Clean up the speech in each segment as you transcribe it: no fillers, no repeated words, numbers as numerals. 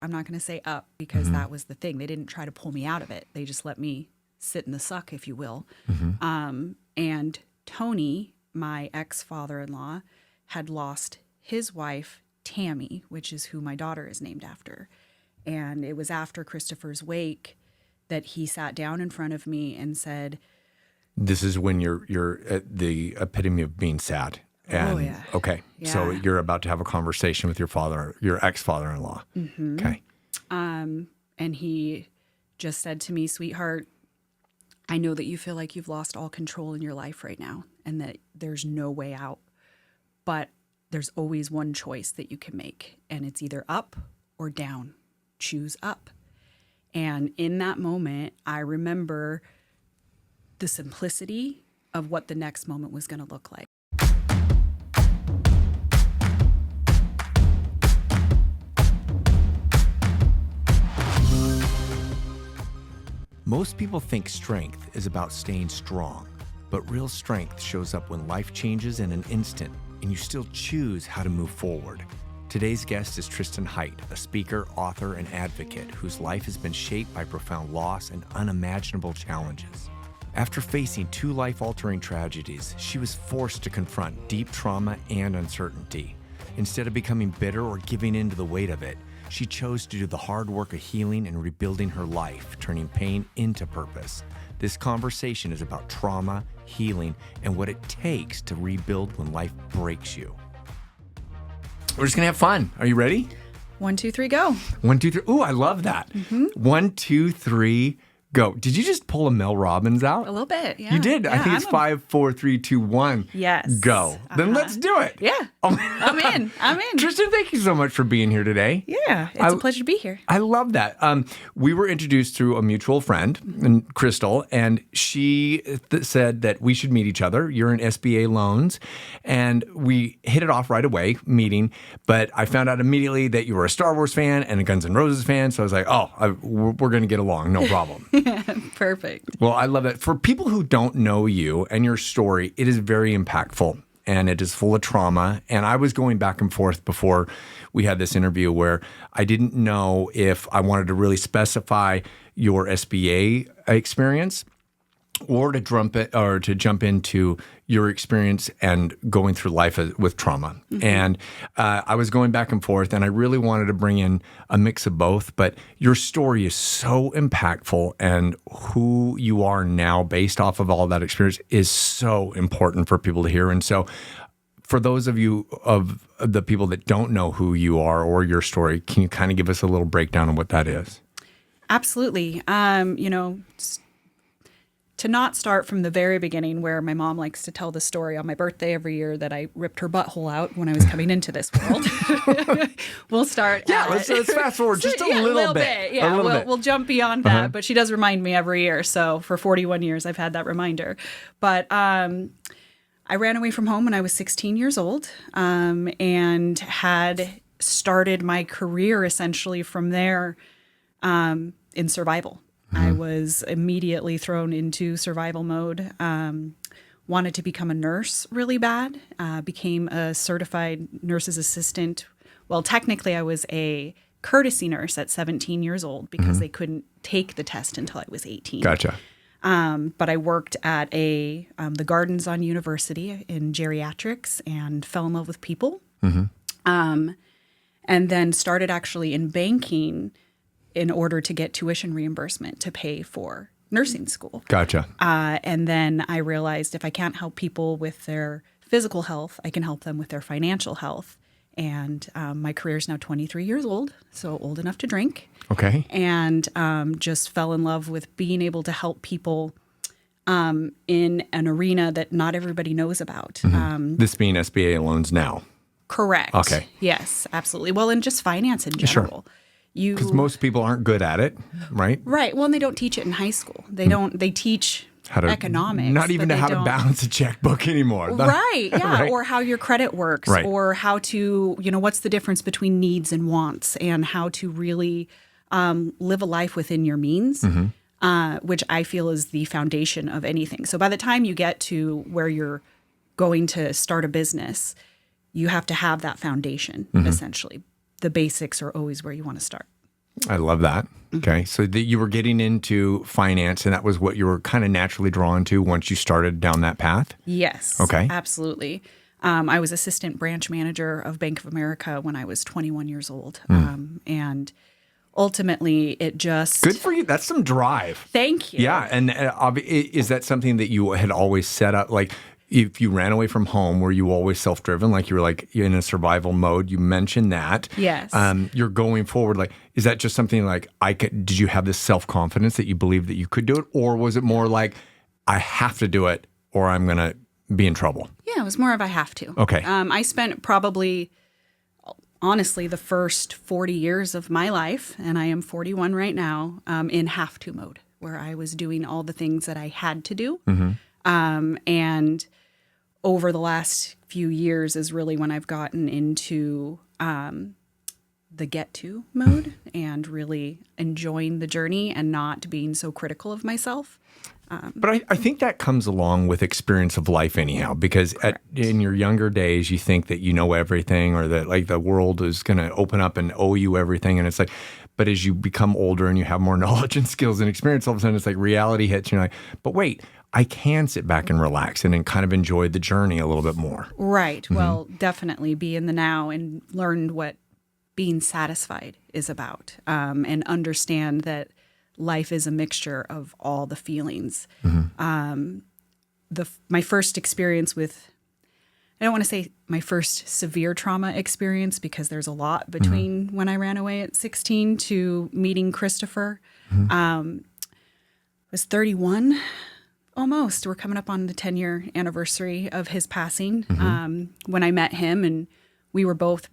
I'm not going to say up because that was the thing. They didn't try to pull me out of it. They just let me sit in the suck, if you will. And Tony, my ex-father-in-law, had lost his wife, Tammy, which is who my daughter is named after. And it was after Christopher's wake that he sat down in front of me and said, "This is when you're at the epitome of being sad." And, yeah. Okay. Yeah. So you're about to have a conversation with your ex-father-in-law. Okay. And he just said to me, "Sweetheart, I know that you feel like you've lost all control in your life right now and that there's no way out, but there's always one choice that you can make, and it's either up or down. Choose up." And in that moment, I remember the simplicity of what the next moment was going to look like. Most people think strength is about staying strong, but real strength shows up when life changes in an instant and you still choose how to move forward. Today's guest is Tristan Hite, a speaker, author, and advocate whose life has been shaped by profound loss and unimaginable challenges. After facing 2 life-altering tragedies, she was forced to confront deep trauma and uncertainty. Instead of becoming bitter or giving in to the weight of it, she chose to do the hard work of healing and rebuilding her life, turning pain into purpose. This conversation is about trauma, healing, and what it takes to rebuild when life breaks you. We're just going to have fun. Are you ready? 1, 2, 3, go. 1, 2, 3. Ooh, I love that. 1, 2, 3, go. Did you just pull a Mel Robbins out? A little bit, yeah. You did. Yeah, I think it's 5, 4, 3, 2, 1. Yes. Go. Then let's do it. Yeah. Oh. I'm in. Tristan, thank you so much for being here today. Yeah, it's a pleasure to be here. I love that. We were introduced through a mutual friend, and Crystal, and she said that we should meet each other. You're in SBA loans, and we hit it off right away, meeting. But I found out immediately that you were a Star Wars fan and a Guns N' Roses fan, so I was like, we're going to get along, no problem. Perfect. Well, I love it. For people who don't know you and your story, it is very impactful. And it is full of trauma. And I was going back and forth before we had this interview where I didn't know if I wanted to really specify your SBA experience or to jump into your experience and going through life with trauma. And I was going back and forth, and I really wanted to bring in a mix of both. But your story is so impactful, and who you are now based off of all that experience is so important for people to hear. And so for those of you, of the people that don't know who you are or your story, can you kind of give us a little breakdown of what that is? Absolutely. To not start from the very beginning, where my mom likes to tell the story on my birthday every year that I ripped her butthole out when I was coming into this world. We'll start. Yeah, let's fast forward just a little bit. Yeah, we'll jump beyond that. But she does remind me every year. So for 41 years, I've had that reminder. But I ran away from home when I was 16 years old, and had started my career essentially from there in survival. I was immediately thrown into survival mode. Wanted to become a nurse really bad. Became a certified nurse's assistant. Well, technically, I was a courtesy nurse at 17 years old because they couldn't take the test until I was 18. Gotcha. But I worked at the Gardens on University in geriatrics and fell in love with people. And then started actually in banking in order to get tuition reimbursement to pay for nursing school. Gotcha. And then I realized if I can't help people with their physical health, I can help them with their financial health. And my career is now 23 years old, so old enough to drink. Okay. And just fell in love with being able to help people in an arena that not everybody knows about. This being SBA loans now. Correct. Okay. Yes, absolutely. Well, and just finance in general. Sure. Because most people aren't good at it, right? Right. Well, and they don't teach it in high school. They teach how to, economics. Not even how to balance a checkbook anymore. Right. Yeah. Right. Or how your credit works, right. Or how to, what's the difference between needs and wants, and how to really live a life within your means, which I feel is the foundation of anything. So by the time you get to where you're going to start a business, you have to have that foundation, essentially. The basics are always where you want to start. I love that. Okay. So you were getting into finance, and that was what you were kind of naturally drawn to once you started down that path? Yes. Okay. Absolutely. I was assistant branch manager of Bank of America when I was 21 years old. And ultimately, it just... Good for you. That's some drive. Thank you. Yeah. And is that something that you had always set up? Like, if you ran away from home, were you always self-driven? Like you were like in a survival mode? You mentioned that. Yes. You're going forward. Like, is that just something like did you have this self-confidence that you believed that you could do it? Or was it more like, I have to do it or I'm going to be in trouble? Yeah, it was more of I have to. Okay. I spent probably, honestly, the first 40 years of my life, and I am 41 right now, in have to mode, where I was doing all the things that I had to do. And over the last few years is really when I've gotten into the get to mode and really enjoying the journey and not being so critical of myself. But I think that comes along with experience of life anyhow, because in your younger days, you think that you know everything or that like the world is going to open up and owe you everything. And it's like, but as you become older and you have more knowledge and skills and experience, all of a sudden it's like reality hits. And you're like, but wait, I can sit back and relax and then kind of enjoy the journey a little bit more. Right. Well, definitely be in the now and learn what being satisfied is about, and understand that life is a mixture of all the feelings. My first experience with, I don't want to say my first severe trauma experience because there's a lot between when I ran away at 16 to meeting Christopher. I was 31 almost. We're coming up on the 10-year anniversary of his passing. When I met him, and we were both,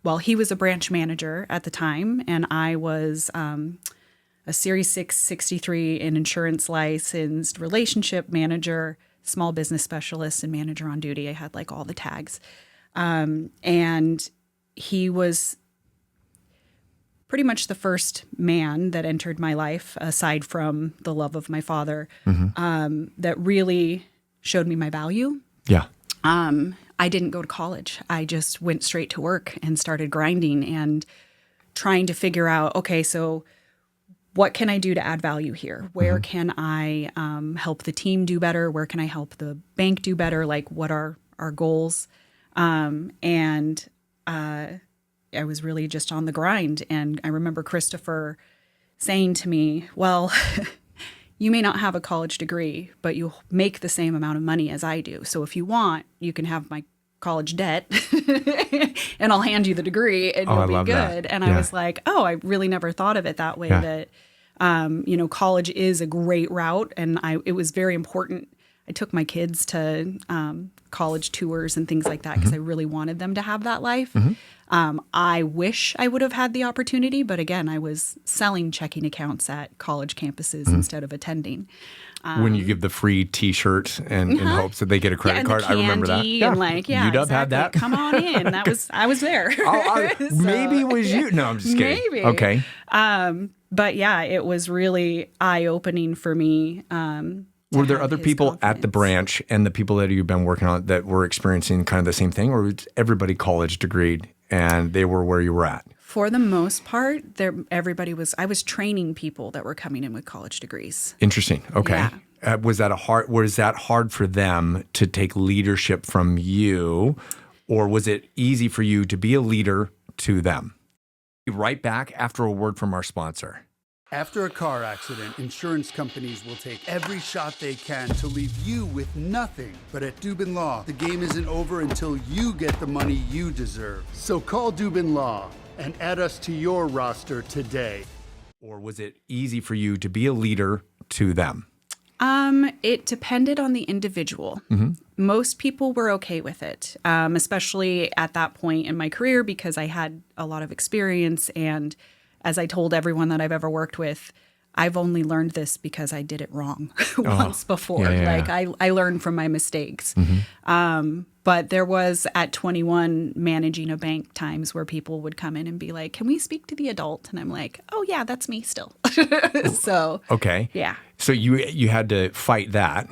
well, he was a branch manager at the time, and I was a Series 663 in insurance licensed relationship manager, small business specialist, and manager on duty. I had like all the tags. And he was pretty much the first man that entered my life, aside from the love of my father, that really showed me my value. Yeah. I didn't go to college. I just went straight to work and started grinding and trying to figure out, okay, so what can I do to add value here? Where can I help the team do better? Where can I help the bank do better? Like, what are our goals? And I was really just on the grind. And I remember Christopher saying to me, well, you may not have a college degree, but you make the same amount of money as I do. So if you want, you can have my college debt and I'll hand you the degree and you'll be good. And I was like, oh, I really never thought of it that way, that, college is a great route. And it was very important. I took my kids to college tours and things like that because I really wanted them to have that life. I wish I would have had the opportunity, but again, I was selling checking accounts at college campuses instead of attending. When you give the free T-shirt and in hopes that they get a credit card, I remember that. And UW had that. Come on in. I was there. Maybe it was you. No, I'm just kidding. Maybe. Okay. But yeah, it was really eye-opening for me. Were there other people at the branch and the people that you've been working on that were experiencing kind of the same thing, or was everybody college degreed and they were where you were at? For the most part, I was training people that were coming in with college degrees. Interesting. Okay. Yeah. Was that hard for them to take leadership from you, or was it easy for you to be a leader to them? Right back after a word from our sponsor. After a car accident, insurance companies will take every shot they can to leave you with nothing. But at Dubin Law, the game isn't over until you get the money you deserve. So call Dubin Law and add us to your roster today. Or was it easy for you to be a leader to them? It depended on the individual. Most people were okay with it, especially at that point in my career because I had a lot of experience. And as I told everyone that I've ever worked with, I've only learned this because I did it wrong once before. I learned from my mistakes. But there was at 21 managing a bank times where people would come in and be like, can we speak to the adult? And I'm like, oh yeah, that's me still. So okay. Yeah. So you had to fight that,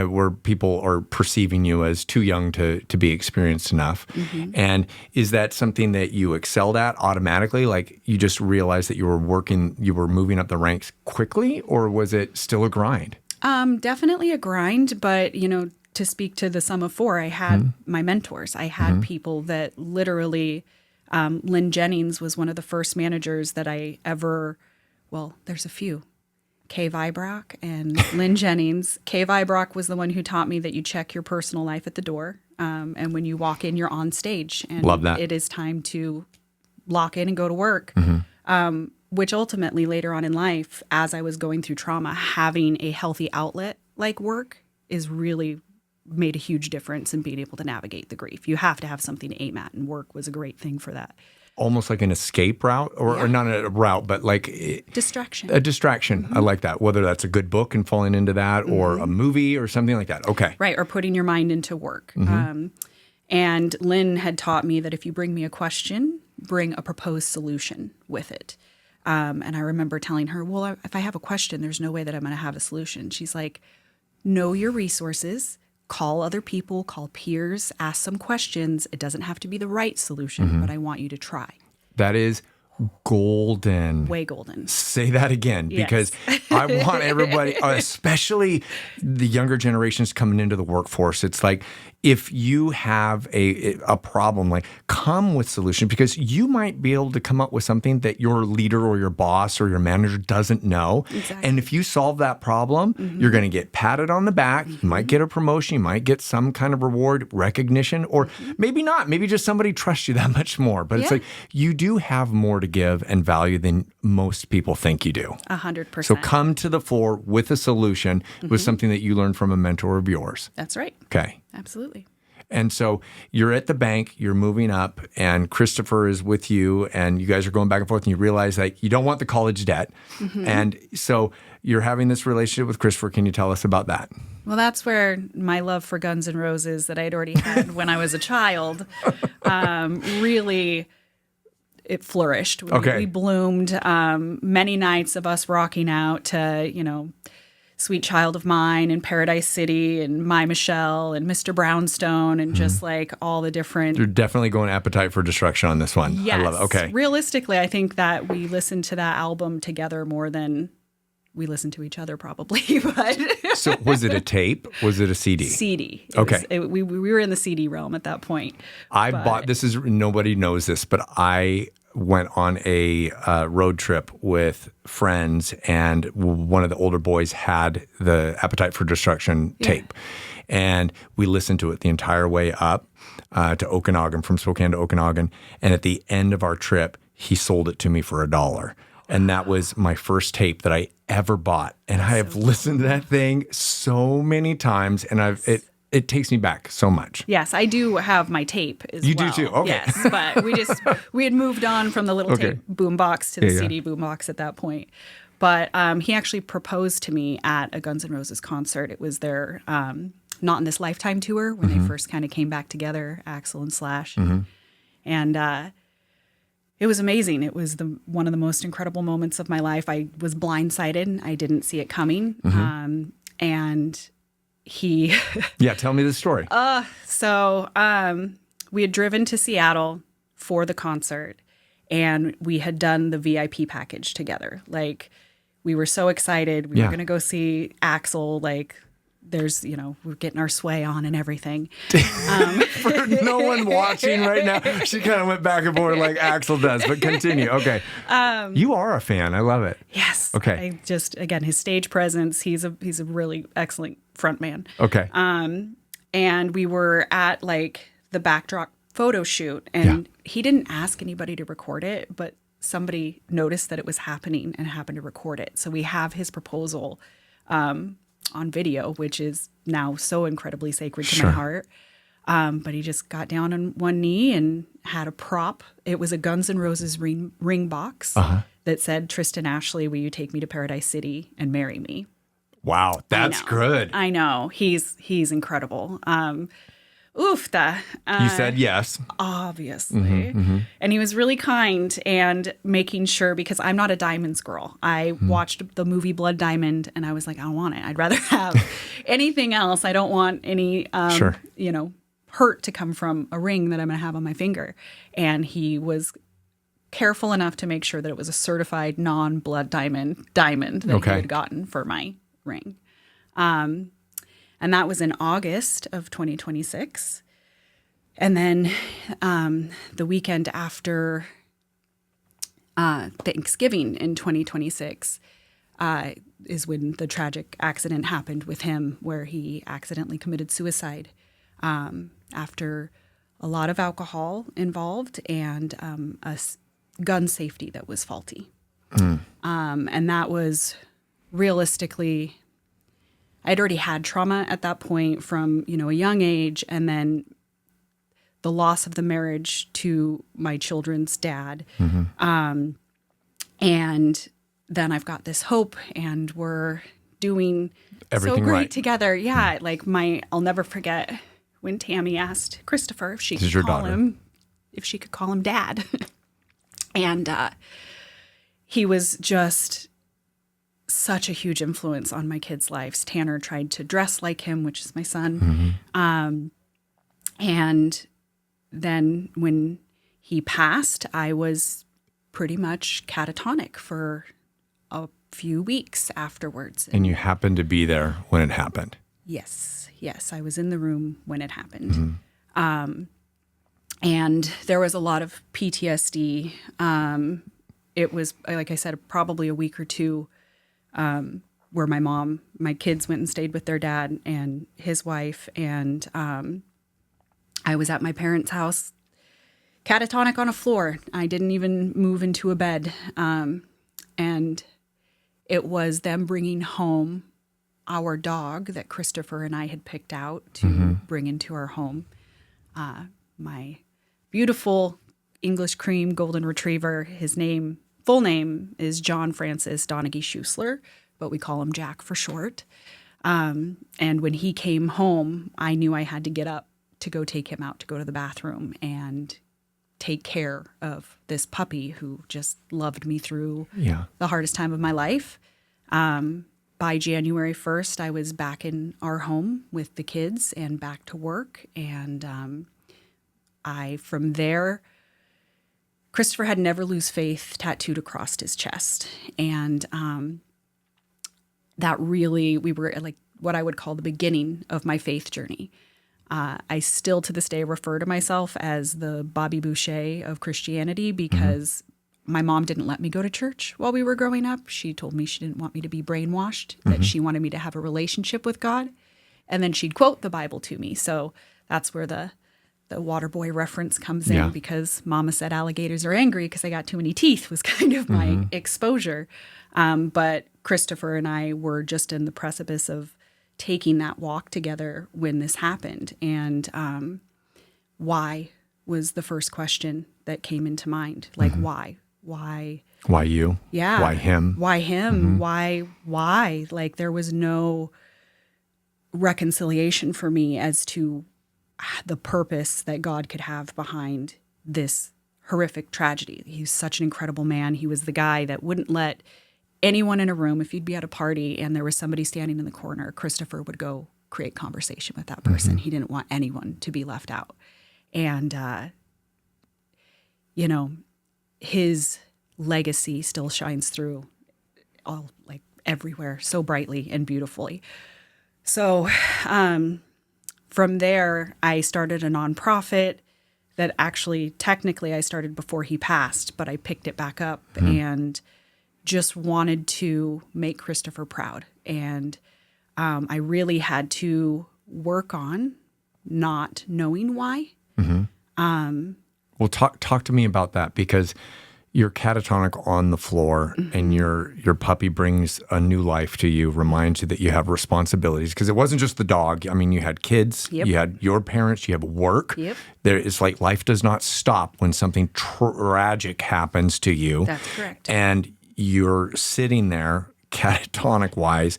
where people are perceiving you as too young to be experienced enough. And is that something that you excelled at automatically? Like you just realized that you were moving up the ranks quickly, or was it still a grind? Definitely a grind, but to speak to the sum of four, I had my mentors. I had people that literally, Lynn Jennings was one of the first managers that I ever, well, there's a few. Kay Vibrock and Lynn Jennings. Kay Vibrock was the one who taught me that you check your personal life at the door. And when you walk in, you're on stage. And Love that. It is time to lock in and go to work. Which ultimately later on in life, as I was going through trauma, having a healthy outlet like work is really made a huge difference in being able to navigate the grief. You have to have something to aim at, and work was a great thing for that. Almost like an escape route, or not a route, but like distraction. A distraction. I like that. Whether that's a good book and falling into that, or a movie or something like that. Okay. Right, or putting your mind into work. And Lynn had taught me that if you bring me a question, bring a proposed solution with it. And I remember telling her, well, if I have a question, there's no way that I'm going to have a solution. She's like, know your resources. Call other people, call peers, ask some questions. It doesn't have to be the right solution, but I want you to try. That is golden. Way golden. Say that again, because I want everybody, especially the younger generations coming into the workforce. It's like, if you have a problem, like come with solution, because you might be able to come up with something that your leader or your boss or your manager doesn't know. Exactly. And if you solve that problem, you're going to get patted on the back. You might get a promotion. You might get some kind of reward, recognition, or maybe not. Maybe just somebody trusts you that much more. But it's like you do have more to give and value than most people think you do. 100%. So come to the floor with a solution, with something that you learned from a mentor of yours. That's right. Okay. Absolutely. And so you're at the bank, you're moving up, and Christopher is with you, and you guys are going back and forth, and you realize that you don't want the college debt. And so you're having this relationship with Christopher. Can you tell us about that? Well, that's where my love for Guns N' Roses that I had already had when I was a child really, it flourished. We bloomed. Many nights of us rocking out to, Sweet Child of Mine and Paradise City and My Michelle and Mr. Brownstone and just like all the different. You're definitely going Appetite for Destruction on this one. Yes. I love it. Okay. Realistically, I think that we listened to that album together more than we listened to each other probably. But So was it a tape? Was it a CD? CD. We were in the CD realm at that point. Nobody knows this, but I went on a road trip with friends, and one of the older boys had the Appetite for Destruction tape. And we listened to it the entire way up to Okanagan, from Spokane to Okanagan. And at the end of our trip, he sold it to me for $1. And that was my first tape that I ever bought. And I have listened to that thing so many times, and it takes me back so much. Yes, I do have my tape as well. You do too? Okay. Yes, but we had moved on from the little tape boombox to the CD boombox at that point. But he actually proposed to me at a Guns N' Roses concert. It was their Not in This Lifetime tour when they first kind of came back together, Axl and Slash. And it was amazing. It was one of the most incredible moments of my life. I was blindsided. I didn't see it coming. And he... tell me the story. So we had driven to Seattle for the concert, and we had done the VIP package together. Like, we were so excited. We were going to go see Axl. Like, there's, we're getting our sway on and everything. For no one watching right now, she kind of went back and forth like Axl does, but continue. Okay. You are a fan. I love it. Yes. Okay. Again, his stage presence, he's a really excellent frontman. Okay. And we were at like the backdrop photo shoot, and he didn't ask anybody to record it, but somebody noticed that it was happening and happened to record it. So we have his proposal on video, which is now so incredibly sacred to my heart. But he just got down on one knee and had a prop. It was a Guns N' Roses ring box that said, "Tristan Ashley, will you take me to Paradise City and marry me?" Wow, that's good. I know. He's incredible. Oofta. You said yes. Obviously. And he was really kind and making sure, because I'm not a diamonds girl. I watched the movie Blood Diamond and I was like, I don't want it. I'd rather have anything else. I don't want any, hurt to come from a ring that I'm going to have on my finger. And he was careful enough to make sure that it was a certified non-blood diamond that he had gotten for my ring. And that was in August of 2026. And then the weekend after Thanksgiving in 2026 is when the tragic accident happened with him, where he accidentally committed suicide after a lot of alcohol involved and gun safety that was faulty. And that was realistically, I'd already had trauma at that point from, a young age, and then the loss of the marriage to my children's dad. And then I've got this hope, and we're doing everything so great right together. Yeah, I'll never forget when Tammy asked Christopher if she could call him Dad. And he was just such a huge influence on my kids' lives. Tanner tried to dress like him, which is my son. And then when he passed, I was pretty much catatonic for a few weeks afterwards. And you happened to be there when it happened. Yes, I was in the room when it happened. And there was a lot of PTSD. It was, like I said, probably a week or two where my kids went and stayed with their dad and his wife. And I was at my parents' house, catatonic on a floor. I didn't even move into a bed. And it was them bringing home our dog that Christopher and I had picked out to bring into our home. My beautiful English cream golden retriever. His full name is John Francis Donaghy Schuessler, but we call him Jack for short. And when he came home, I knew I had to get up to go take him out to go to the bathroom and take care of this puppy who just loved me through the hardest time of my life. By January 1st, I was back in our home with the kids and back to work. And from there, Christopher had Never Lose Faith tattooed across his chest. And that really, we were at what I would call the beginning of my faith journey. I still to this day refer to myself as the Bobby Boucher of Christianity because my mom didn't let me go to church while we were growing up. She told me she didn't want me to be brainwashed, that she wanted me to have a relationship with God. And then she'd quote the Bible to me. So that's where the water boy reference comes in because Mama said alligators are angry because I got too many teeth was kind of my exposure. But Christopher and I were just in the precipice of taking that walk together when this happened. And why was the first question that came into mind. Why? Why you? Yeah. Why him? Why him? Why? There was no reconciliation for me as to the purpose that God could have behind this horrific tragedy. He's such an incredible man. He was the guy that wouldn't let anyone in a room, if you'd be at a party and there was somebody standing in the corner, Christopher would go create conversation with that person. He didn't want anyone to be left out. And, his legacy still shines through everywhere so brightly and beautifully. So from there, I started a nonprofit that actually, technically, I started before he passed, but I picked it back up and just wanted to make Christopher proud. And I really had to work on not knowing why. Well, talk to me about that, because you're catatonic on the floor and your puppy brings a new life to you, reminds you that you have responsibilities, because it wasn't just the dog. I mean, you had kids, you had your parents, you have work. There is life does not stop when something tragic happens to you. That's correct. And you're sitting there catatonic wise.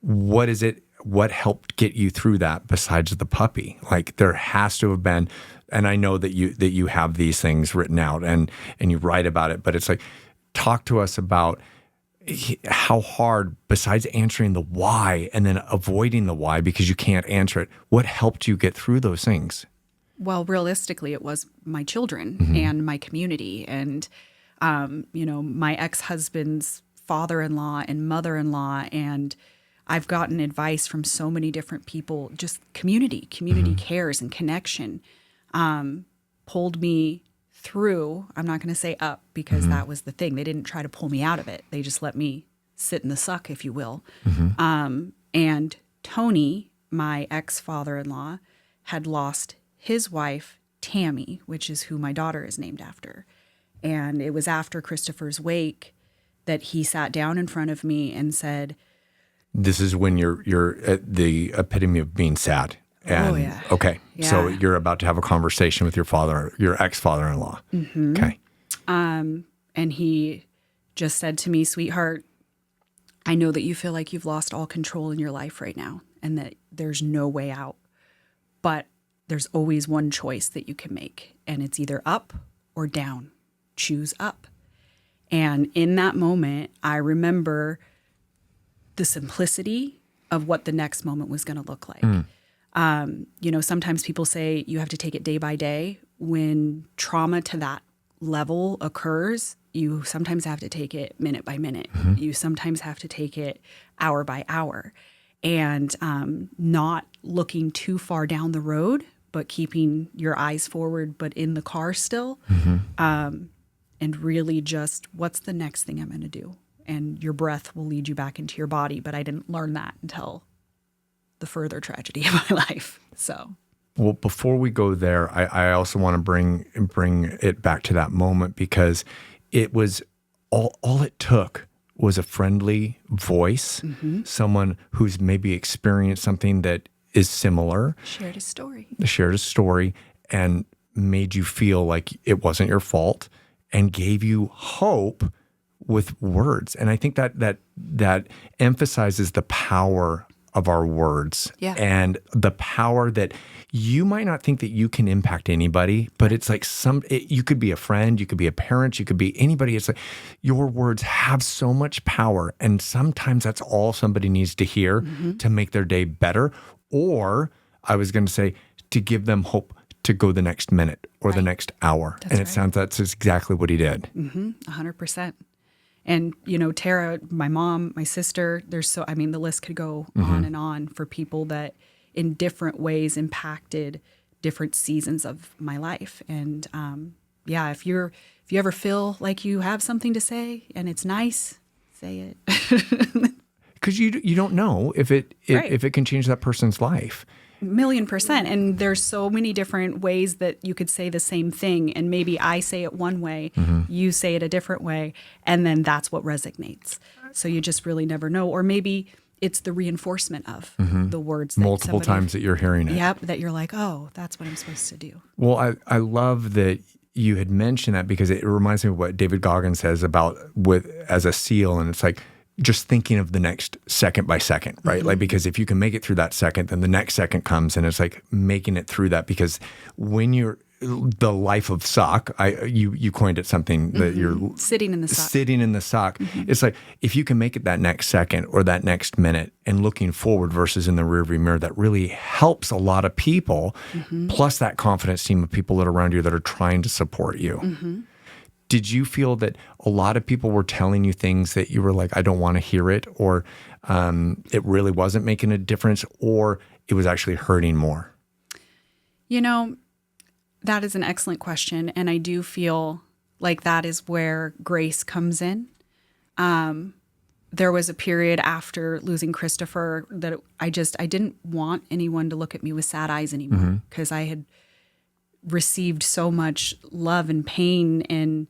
What is it? what helped get you through that besides the puppy? Like there has to have been, and I know that you have these things written out and you write about it, but it's like, talk to us about how hard, besides answering the why and then avoiding the why because you can't answer it, what helped you get through those things? Well, realistically, it was my children and my community and, my ex-husband's father-in-law and mother-in-law. And I've gotten advice from so many different people, just community cares and connection, pulled me through. I'm not going to say up because that was the thing. They didn't try to pull me out of it. They just let me sit in the suck, if you will. And Tony, my ex-father-in-law, had lost his wife, Tammy, which is who my daughter is named after. And it was after Christopher's wake that he sat down in front of me and said, this is when you're at the epitome of being sad. And, yeah. Okay. Yeah. So you're about to have a conversation with your ex-father-in-law. Okay. And he just said to me, sweetheart, I know that you feel like you've lost all control in your life right now and that there's no way out, but there's always one choice that you can make, and it's either up or down. Choose up. And in that moment, I remember the simplicity of what the next moment was going to look like. Sometimes people say you have to take it day by day. When trauma to that level occurs, you sometimes have to take it minute by minute. You sometimes have to take it hour by hour. And not looking too far down the road, but keeping your eyes forward, but in the car still. And really just, what's the next thing I'm going to do? And your breath will lead you back into your body. But I didn't learn that until the further tragedy of my life. So, well, before we go there, I also want to bring it back to that moment because it was all it took was a friendly voice, someone who's maybe experienced something that is similar, shared a story, and made you feel like it wasn't your fault and gave you hope with words. And I think that emphasizes the power of our words and the power that you might not think that you can impact anybody, but it's like you could be a friend, you could be a parent, you could be anybody. It's like your words have so much power. And sometimes that's all somebody needs to hear to make their day better. Or I was going to say, to give them hope to go the next minute or the next hour. That's exactly what he did. 100%. And, Tara, my mom, my sister, the list could go on and on for people that in different ways impacted different seasons of my life. And if you ever feel like you have something to say and it's nice, say it. Because you don't know if it can change that person's life. 1,000,000%. And there's so many different ways that you could say the same thing. And maybe I say it one way, you say it a different way, and then that's what resonates. So you just really never know. Or maybe it's the reinforcement of the words. Multiple times that you're hearing it. Yep, that you're like, oh, that's what I'm supposed to do. Well, I love that you had mentioned that because it reminds me of what David Goggins says about as a SEAL. And it's like, just thinking of the next second by second, right? Like, because if you can make it through that second, then the next second comes and it's like making it through that. Because when you're the life of sock, you coined it something that you're sitting in the sock. It's like, if you can make it that next second or that next minute and looking forward versus in the rearview mirror, that really helps a lot of people. Plus that confidence team of people that are around you that are trying to support you. Did you feel that a lot of people were telling you things that you were like, I don't want to hear it, or it really wasn't making a difference, or it was actually hurting more? That is an excellent question. And I do feel like that is where grace comes in. There was a period after losing Christopher that I didn't want anyone to look at me with sad eyes anymore because I had received so much love and pain and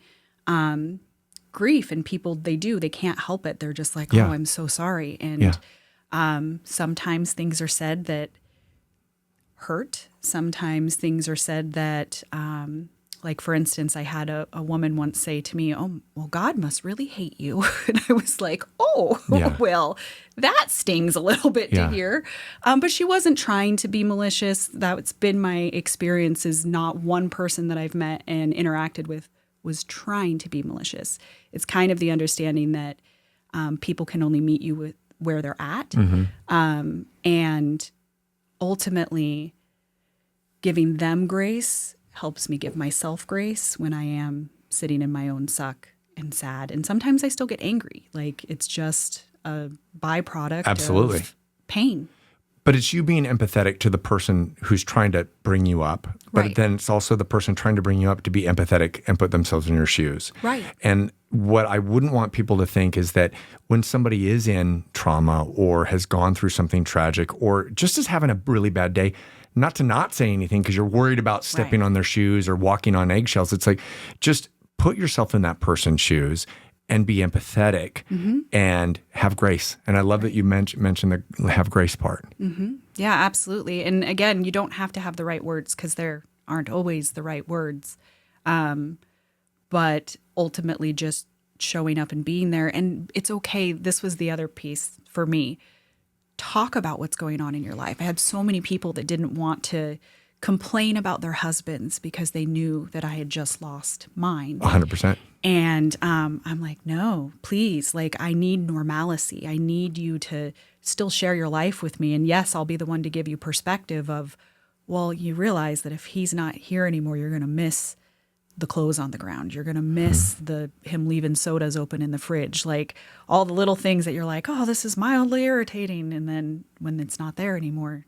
grief, and people, they can't help it. They're just like, oh, I'm so sorry. And sometimes things are said that hurt. Sometimes things are said that Like, for instance, I had a woman once say to me, "Oh, well, God must really hate you." And I was like, "Oh, Yeah. well, that stings a little bit Yeah. to hear." But she wasn't trying to be malicious. That's been my experience, is not one person that I've met and interacted with was trying to be malicious. It's kind of the understanding that people can only meet you with where they're at. And ultimately, giving them grace helps me give myself grace when I am sitting in my own suck and sad. And sometimes I still get angry. Like, it's just a byproduct Absolutely. of pain. But it's you being empathetic to the person who's trying to bring you up. But Right. then it's also the person trying to bring you up to be empathetic and put themselves in your shoes. Right. And what I wouldn't want people to think is that when somebody is in trauma or has gone through something tragic or just is having a really bad day, not to not say anything because you're worried about stepping Right. on their shoes or walking on eggshells. It's like, just put yourself in that person's shoes and be empathetic and have grace. And I love that you mentioned the have grace part. Yeah, absolutely. And again, you don't have to have the right words because there aren't always the right words. But ultimately just showing up and being there. And it's okay. This was the other piece for me. Talk about what's going on in your life. I had so many people that didn't want to complain about their husbands because they knew that I had just lost mine. 100%. And I'm like, no, please. Like, I need normalcy. I need you to still share your life with me. And yes, I'll be the one to give you perspective of, well, you realize that if he's not here anymore, you're going to miss the clothes on the ground. You're going to miss him leaving sodas open in the fridge. Like, all the little things that you're like, oh, this is mildly irritating. And then when it's not there anymore,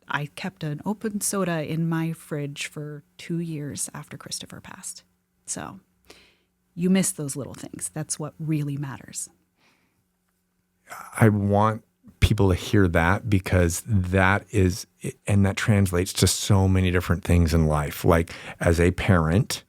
I kept an open soda in my fridge for 2 years after Christopher passed. So you miss those little things. That's what really matters. I want people to hear that because that is, and that translates to so many different things in life. Like, as a parent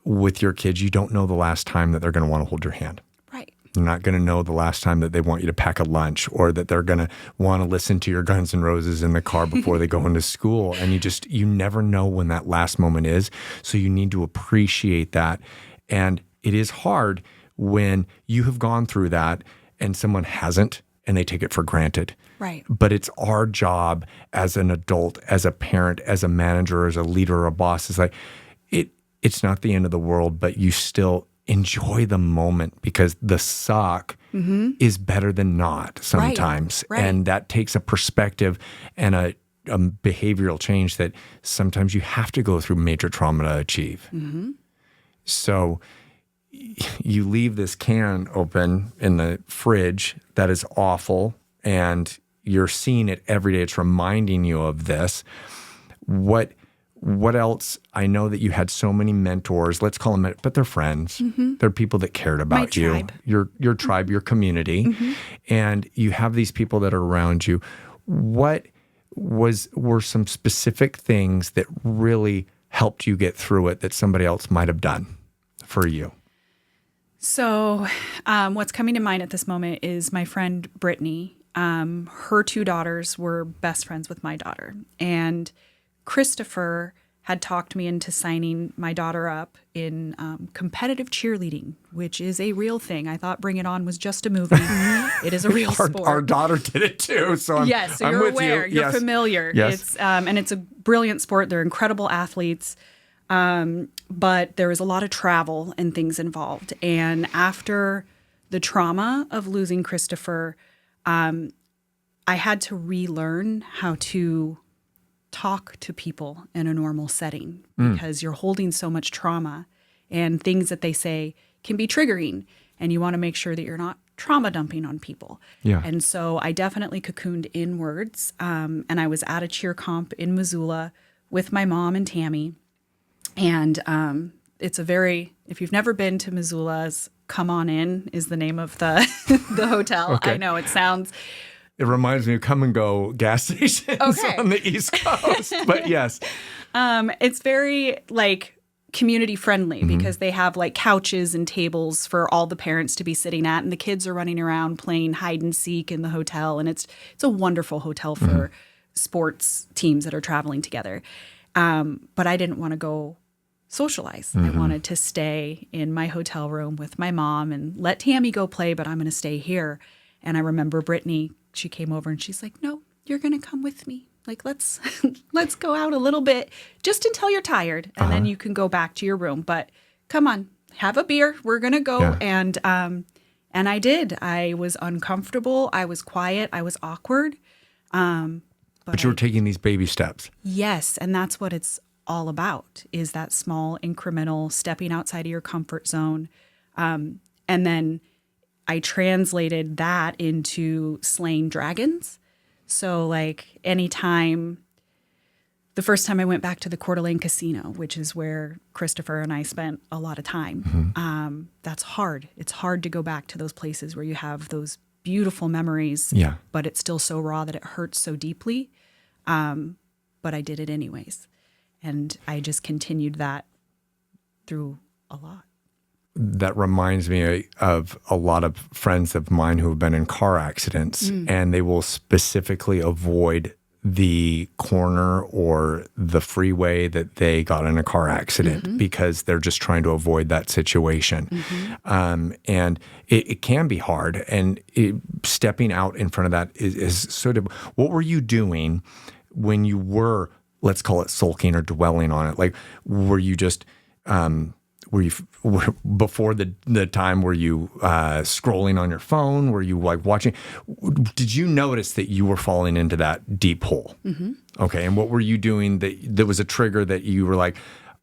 with your kids, you don't know the last time that they're going to want to hold your hand. Right. You're not going to know the last time that they want you to pack a lunch or that they're going to want to listen to your Guns N' Roses in the car before they go into school. And you never know when that last moment is. So you need to appreciate that. And it is hard when you have gone through that and someone hasn't and they take it for granted. Right. But it's our job as an adult, as a parent, as a manager, as a leader or a boss. It's like, it's not the end of the world, but you still enjoy the moment because the suck is better than not sometimes. Right. And that takes a perspective and a behavioral change that sometimes you have to go through major trauma to achieve. So you leave this can open in the fridge that is awful and you're seeing it every day. It's reminding you of this. What else? I know that you had so many mentors, let's call them, but they're friends. They're people that cared about you, tribe. your tribe, your community. And you have these people that are around you. What were some specific things that really helped you get through it that somebody else might have done for you? So what's coming to mind at this moment is my friend Brittany. Her 2 daughters were best friends with my daughter. And Christopher had talked me into signing my daughter up in competitive cheerleading, which is a real thing. I thought Bring It On was just a movie. It is a real sport. Our daughter did it too. So Yes, so I'm you're with aware. you. You're familiar. Yes. It's and it's a brilliant sport. They're incredible athletes. But there is a lot of travel and things involved. And after the trauma of losing Christopher, I had to relearn how to talk to people in a normal setting because you're holding so much trauma and things that they say can be triggering. And you want to make sure that you're not trauma dumping on people. Yeah. And so I definitely cocooned inwards. And I was at a cheer comp in Missoula with my mom and Tammy. And it's if you've never been to Missoula's, Come On In is the name of the the hotel. Okay. I know it sounds... It reminds me of Come and Go gas stations on the East Coast. But yes. It's very community friendly because they have couches and tables for all the parents to be sitting at, and the kids are running around playing hide and seek in the hotel. And it's a wonderful hotel for sports teams that are traveling together. But I didn't want to go socialize. I wanted to stay in my hotel room with my mom and let Tammy go play, but I'm going to stay here. And I remember Brittany, she came over and she's like, no, you're going to come with me. Like, let's go out a little bit just until you're tired. And then you can go back to your room. But come on, have a beer. We're going to go. Yeah. And I did. I was uncomfortable. I was quiet. I was awkward. But you were taking these baby steps. Yes. And that's what it's all about, is that small incremental stepping outside of your comfort zone. And then I translated that into slaying dragons. So like anytime, the first time I went back to the Coeur d'Alene Casino, which is where Christopher and I spent a lot of time, that's hard. It's hard to go back to those places where you have those beautiful memories, but it's still so raw that it hurts so deeply. But I did it anyways. And I just continued that through a lot. That reminds me of a lot of friends of mine who have been in car accidents, and they will specifically avoid the corner or the freeway that they got in a car accident because they're just trying to avoid that situation. And it can be hard. And stepping out in front of that is sort of, what were you doing when you were, let's call it sulking or dwelling on it? Like, were you just, before the time, were you scrolling on your phone? Were you like watching? Did you notice that you were falling into that deep hole? Okay. And what were you doing that was a trigger that you were like,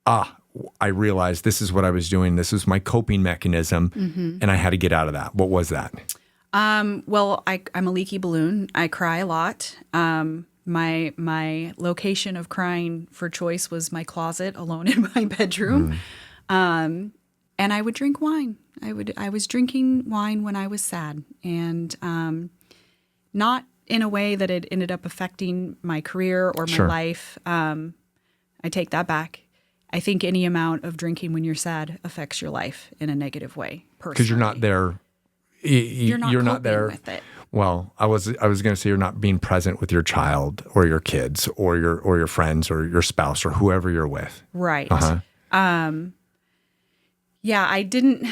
I realized this is what I was doing. This was my coping mechanism, and I had to get out of that. What was that? Well, I'm a leaky balloon. I cry a lot. My location of crying for choice was my closet alone in my bedroom. And I would drink wine. I was drinking wine when I was sad, and not in a way that it ended up affecting my career or my life. I take that back. I think any amount of drinking when you're sad affects your life in a negative way, personally. Because you're not there. You're not there with it. Well, I was going to say you're not being present with your child or your kids or your friends or your spouse or whoever you're with. Right. Yeah, I didn't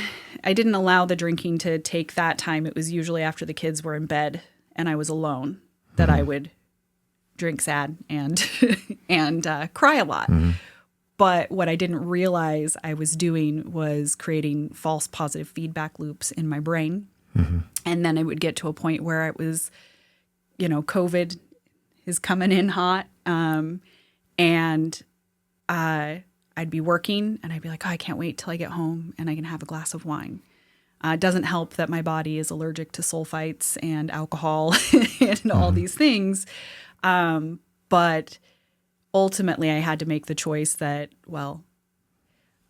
allow the drinking to take that time. It was usually after the kids were in bed and I was alone that I would drink sad and cry a lot. But what I didn't realize I was doing was creating false positive feedback loops in my brain. And then it would get to a point where it was, COVID is coming in hot. And I'd be working and I'd be like, I can't wait till I get home and I can have a glass of wine. It doesn't help that my body is allergic to sulfites and alcohol and all these things. But ultimately I had to make the choice that,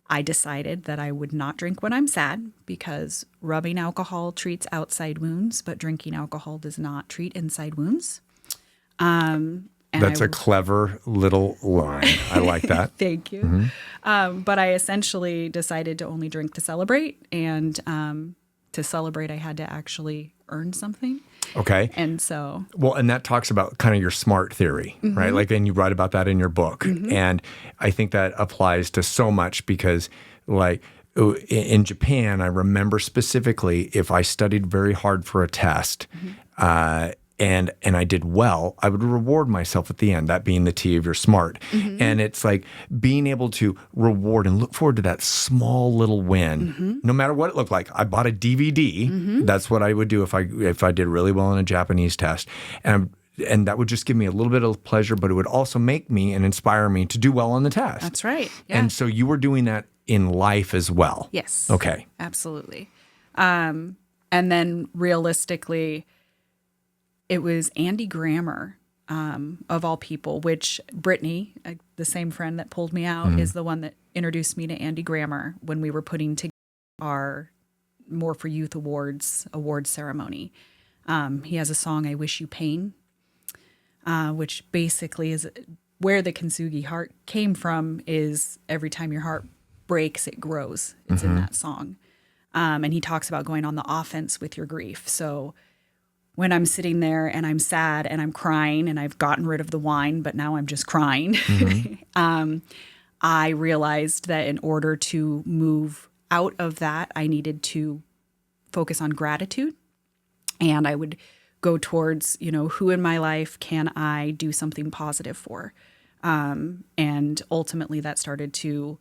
I decided that I would not drink when I'm sad because rubbing alcohol treats outside wounds, but drinking alcohol does not treat inside wounds. That's a clever little line. I like that. Thank you. But I essentially decided to only drink to celebrate. And to celebrate, I had to actually earn something. Okay. And so. Well, and that talks about kind of your SMART theory, right? Like, and you write about that in your book. And I think that applies to so much because, like, in Japan, I remember specifically if I studied very hard for a test, and I did well, I would reward myself at the end, that being the T of your SMART. And it's like being able to reward and look forward to that small little win, no matter what it looked like. I bought a DVD. That's what I would do if I did really well in a Japanese test. And that would just give me a little bit of pleasure, but it would also make me and inspire me to do well on the test. That's right. Yeah. And so you were doing that in life as well. Yes. Okay. Absolutely. And then realistically, it was Andy Grammer, of all people, which Brittany, the same friend that pulled me out, is the one that introduced me to Andy Grammer when we were putting together our More for Youth award ceremony. He has a song, I Wish You Pain, which basically is where the kintsugi heart came from, is every time your heart breaks, it grows. It's in that song. And he talks about going on the offense with your grief. So when I'm sitting there and I'm sad and I'm crying and I've gotten rid of the wine, but now I'm just crying, I realized that in order to move out of that, I needed to focus on gratitude. And I would go towards, who in my life can I do something positive for? And ultimately that started to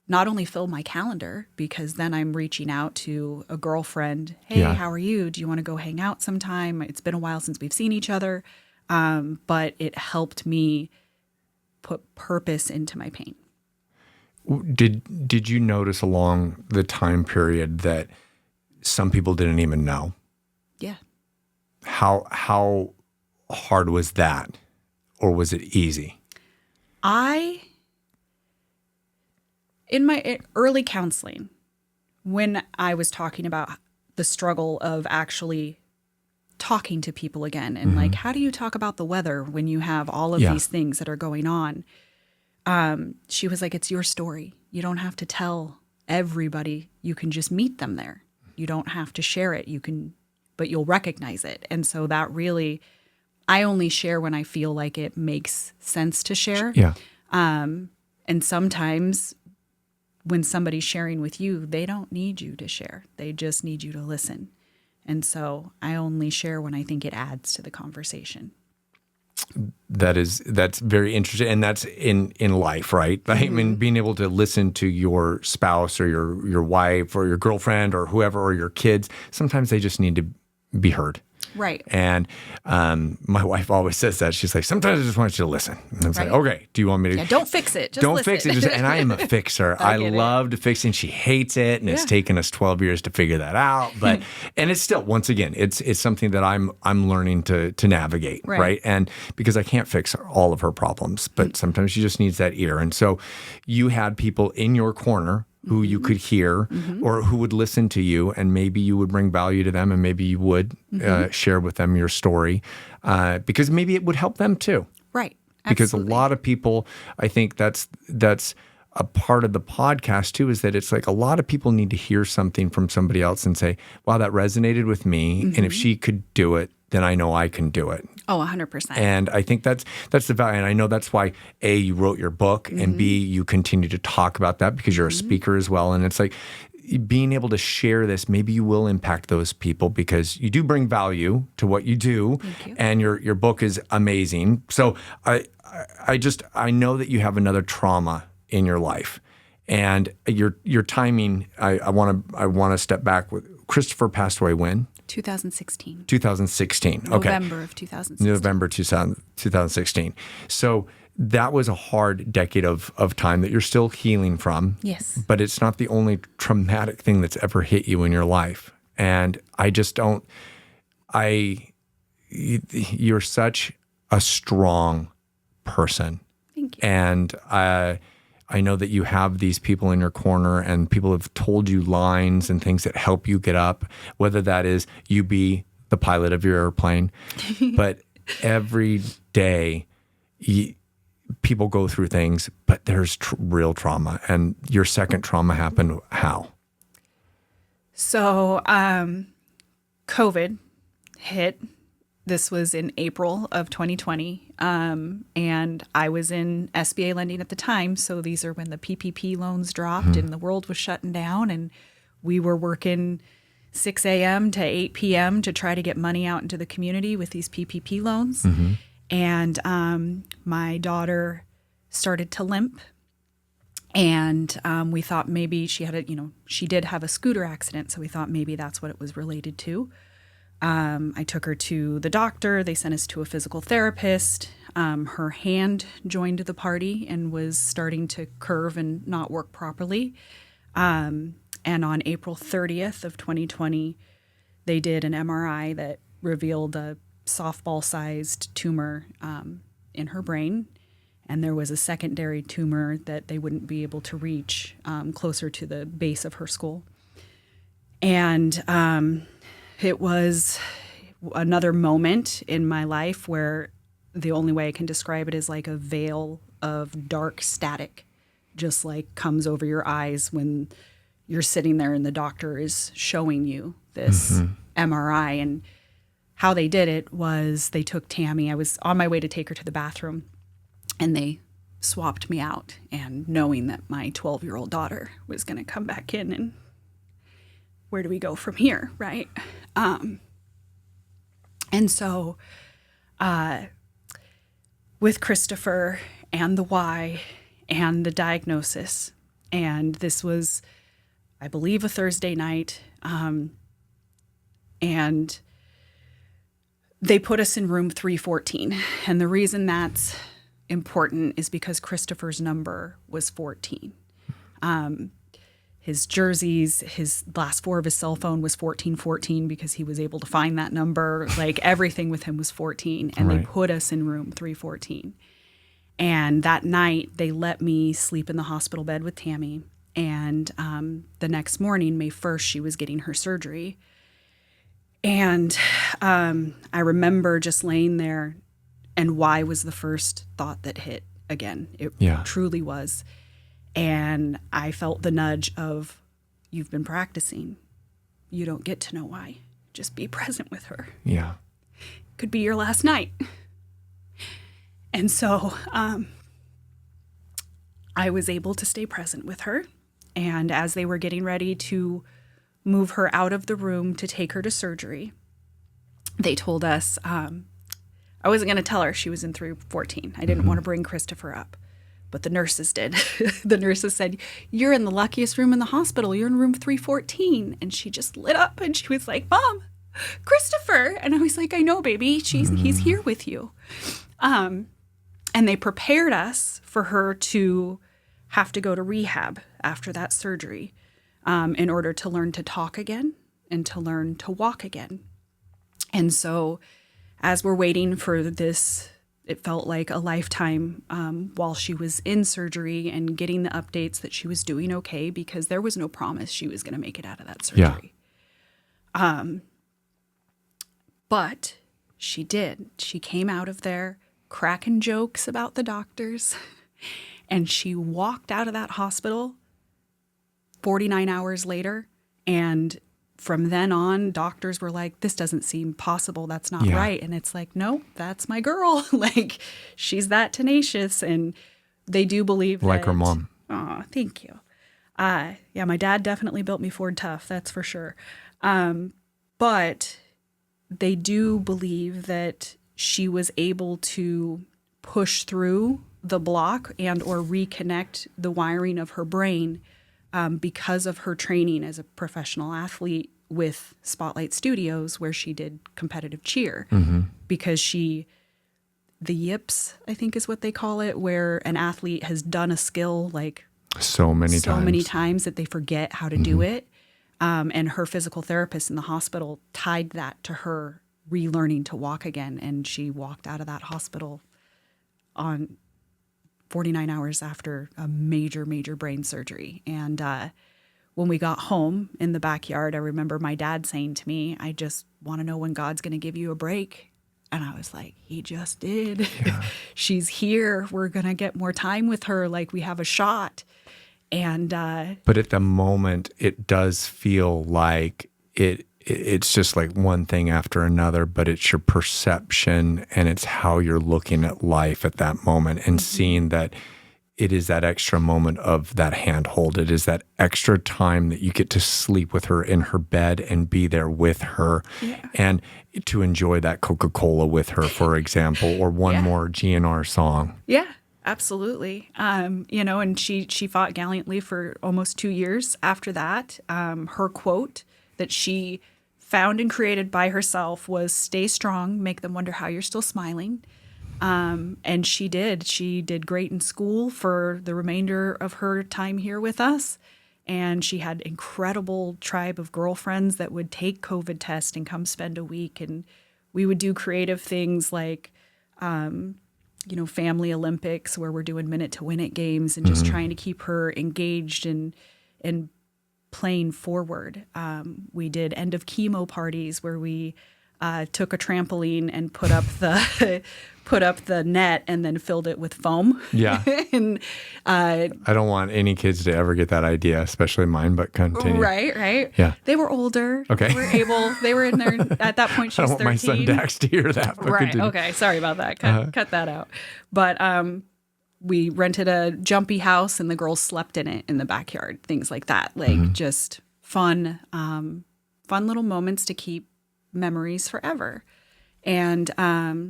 not only fill my calendar, because then I'm reaching out to a girlfriend. Hey, how are you? Do you want to go hang out sometime? It's been a while since we've seen each other. But it helped me put purpose into my pain. Did you notice along the time period that some people didn't even know? Yeah. How hard was that? Or was it easy? In my early counseling, when I was talking about the struggle of actually talking to people again, and like, how do you talk about the weather when you have all of these things that are going on? She was like, it's your story. You don't have to tell everybody. You can just meet them there. You don't have to share it. But you'll recognize it. And so that really, I only share when I feel like it makes sense to share. Yeah. And sometimes when somebody's sharing with you, they don't need you to share. They just need you to listen. And so I only share when I think it adds to the conversation. That's very interesting. And that's in life, right? I mean, being able to listen to your spouse or your wife or your girlfriend or whoever, or your kids, sometimes they just need to be heard. Right. And my wife always says that. She's like, sometimes I just want you to listen. And I'm like, okay, do you want me to? Yeah, don't fix it. Just don't listen. fix it. And I am a fixer. I love to fix it. She hates it. And it's taken us 12 years to figure that out. But, and it's still, once again, it's something that I'm learning to navigate. Right. And because I can't fix all of her problems, but sometimes she just needs that ear. And so you had people in your corner who you could hear or who would listen to you, and maybe you would bring value to them, and maybe you would share with them your story because maybe it would help them too. Right. Absolutely. Because a lot of people, I think that's a part of the podcast too, is that it's like a lot of people need to hear something from somebody else and say, wow, that resonated with me. And if she could do it, then I know I can do it. Oh, 100%. And I think that's the value. And I know that's why, A, you wrote your book, and B, you continue to talk about that because you're a speaker as well. And it's like being able to share this, maybe you will impact those people because you do bring value to what you do. Thank you. And your book is amazing. So I know that you have another trauma in your life. And your timing, I want to step back with Christopher passed away when? 2016. 2016. Okay. November of 2016. November 2016. So that was a hard decade of time that you're still healing from. Yes. But it's not the only traumatic thing that's ever hit you in your life. And you're such a strong person. Thank you. And I know that you have these people in your corner, and people have told you lines and things that help you get up, whether that is you be the pilot of your airplane. But every day, people go through things, but there's real trauma. And your second trauma happened how? So COVID hit. This was in April of 2020, and I was in SBA lending at the time. So these are when the PPP loans dropped and the world was shutting down, and we were working 6 a.m. to 8 p.m. to try to get money out into the community with these PPP loans. And my daughter started to limp, and we thought maybe she did have a scooter accident, so we thought maybe that's what it was related to. I took her to the doctor. They sent us to a physical therapist. Her hand joined the party and was starting to curve and not work properly. And on April 30th of 2020, they did an MRI that revealed a softball-sized tumor in her brain. And there was a secondary tumor that they wouldn't be able to reach closer to the base of her skull. And it was another moment in my life where the only way I can describe it is like a veil of dark static just like comes over your eyes when you're sitting there and the doctor is showing you this MRI. And how they did it was they took Tammy. I was on my way to take her to the bathroom, and they swapped me out, and knowing that my 12-year-old daughter was going to come back in, and where do we go from here, right? And so with Christopher and the why and the diagnosis, and this was, I believe, a Thursday night, and they put us in room 314. And the reason that's important is because Christopher's number was 14. His jerseys, his last four of his cell phone was 1414 because he was able to find that number. Like everything with him was 14. And They put us in room 314. And that night they let me sleep in the hospital bed with Tammy. And the next morning, May 1st, she was getting her surgery. And I remember just laying there, and why was the first thought that hit again. It truly was. And I felt the nudge of, you've been practicing. You don't get to know why. Just be present with her. Yeah. Could be your last night. And so I was able to stay present with her. And as they were getting ready to move her out of the room to take her to surgery, they told us, I wasn't going to tell her she was in 314. I didn't want to bring Christopher up. But the nurses did. The nurses said, you're in the luckiest room in the hospital. You're in room 314. And she just lit up and she was like, Mom, Christopher. And I was like, I know, baby. He's here with you. And they prepared us for her to have to go to rehab after that surgery in order to learn to talk again and to learn to walk again. And so as we're waiting for this, it felt like a lifetime while she was in surgery and getting the updates that she was doing okay, because there was no promise she was going to make it out of that surgery. Yeah. But she did. She came out of there cracking jokes about the doctors, and she walked out of that hospital 49 hours later, and from then on, doctors were like, this doesn't seem possible. That's not right. And it's like, no, that's my girl. Like, she's that tenacious. And they do believe like her mom. Oh, thank you. Yeah, my dad definitely built me Ford tough. That's for sure. But they do believe that she was able to push through the block and or reconnect the wiring of her brain because of her training as a professional athlete with Spotlight Studios, where she did competitive cheer. Because the yips, I think is what they call it, where an athlete has done a skill like so many times that they forget how to do it. And her physical therapist in the hospital tied that to her relearning to walk again. And she walked out of that hospital on 49 hours after a major, major brain surgery. And when we got home in the backyard, I remember my dad saying to me, I just want to know when God's going to give you a break. And I was like, he just did. Yeah. She's here. We're going to get more time with her. Like, we have a shot. And but at the moment, it does feel like it's just like one thing after another, but it's your perception and it's how you're looking at life at that moment and seeing that it is that extra moment of that handhold. It is that extra time that you get to sleep with her in her bed and be there with her and to enjoy that Coca-Cola with her, for example, or one more GNR song. Yeah, absolutely. And she fought gallantly for almost 2 years after that. Her quote that she found and created by herself was, stay strong, make them wonder how you're still smiling. And she did. She did great in school for the remainder of her time here with us. And she had incredible tribe of girlfriends that would take COVID tests and come spend a week. And we would do creative things like, family Olympics, where we're doing minute to win it games and just trying to keep her engaged and playing forward. We did end of chemo parties where we took a trampoline and put up the net and then filled it with foam. Yeah. And I don't want any kids to ever get that idea, especially mine, but continue. Right. Yeah. They were older. Okay. They were in there at that point. She was 13. I don't want my son Dax to hear that. Right. Continue. Okay. Sorry about that. Cut that out. But we rented a jumpy house and the girls slept in it in the backyard, things like that. Like just fun little moments to keep memories forever. And I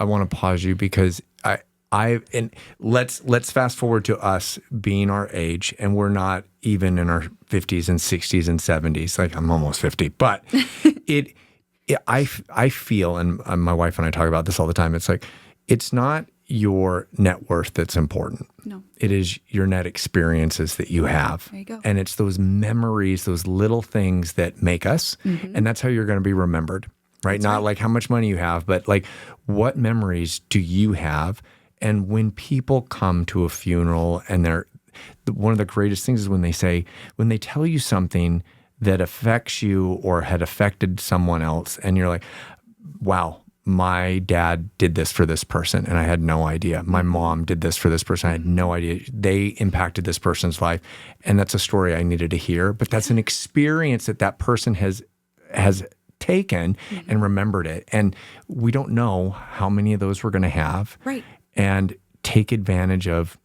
want to pause you because let's fast forward to us being our age, and we're not even in our 50s and 60s and 70s. Like I'm almost 50, but I feel, and my wife and I talk about this all the time. It's like, it's not your net worth that's important. No. It is your net experiences that you have. There you go. And it's those memories, those little things that make us. And that's how you're going to be remembered, right? Not like how much money you have, but like what memories do you have? And when people come to a funeral and one of the greatest things is when they tell you something that affects you or had affected someone else, and you're like, wow, my dad did this for this person and I had no idea. My mom did this for this person. I had no idea. They impacted this person's life. And that's a story I needed to hear. But that's an experience that person has taken and remembered it. And we don't know how many of those we're going to have. Right. And take advantage of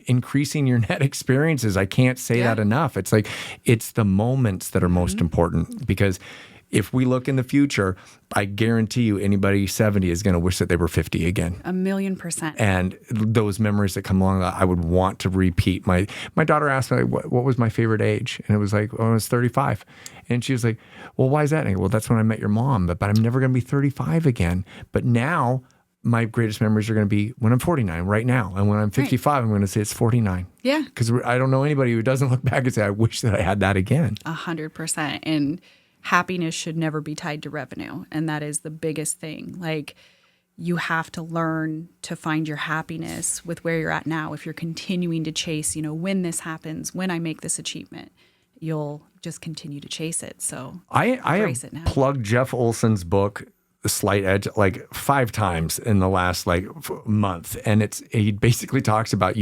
increasing your net experiences. I can't say that enough. It's like, it's the moments that are most important, because if we look in the future, I guarantee you anybody 70 is going to wish that they were 50 again. 1,000,000%. And those memories that come along, I would want to repeat. My daughter asked me, what was my favorite age? And it was like, I was 35. And she was like, well, why is that? And I go, well, that's when I met your mom, but I'm never going to be 35 again. But now my greatest memories are going to be when I'm 49 right now. And when I'm 55, I'm going to say it's 49. Yeah. Because I don't know anybody who doesn't look back and say, I wish that I had that again. 100%. And happiness should never be tied to revenue. And that is the biggest thing. Like, you have to learn to find your happiness with where you're at now. If you're continuing to chase, when this happens, when I make this achievement, you'll just continue to chase it. So I have plugged Jeff Olson's book, The Slight Edge, like 5 times in the last month. And he basically talks about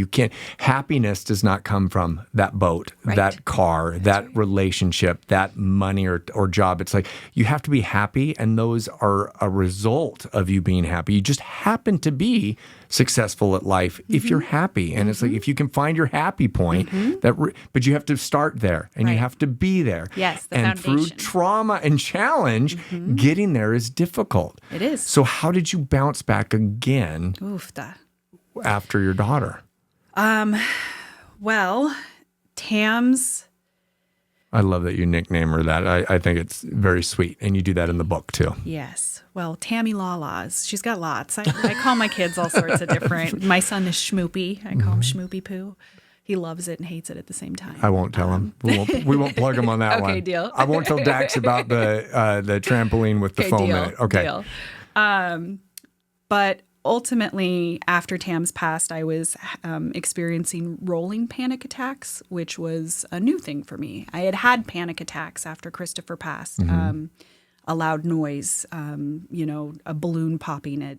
happiness does not come from that boat, that car, that relationship, that money or job. It's like, you have to be happy, and those are a result of you being happy. You just happen to be successful at life if you're happy. And it's like, if you can find your happy point, but you have to start there, and you have to be there. Yes, the and foundation. Through trauma and challenge, getting there is difficult. It is. So how did you bounce back again after your daughter? Well, Tam's... I love that you nickname her that. I think it's very sweet. And you do that in the book too. Yes. Well, Tammy Laws. She's got lots. I call my kids all sorts of different. My son is Schmoopy. I call him Schmoopy Poo. He loves it and hates it at the same time. I won't tell him. We won't plug him on that one. Okay, deal. I won't tell Dax about the trampoline with the foam in it. Okay. Deal. But ultimately, after Tam's passed, I was experiencing rolling panic attacks, which was a new thing for me. I had panic attacks after Christopher passed. A loud noise, a balloon popping at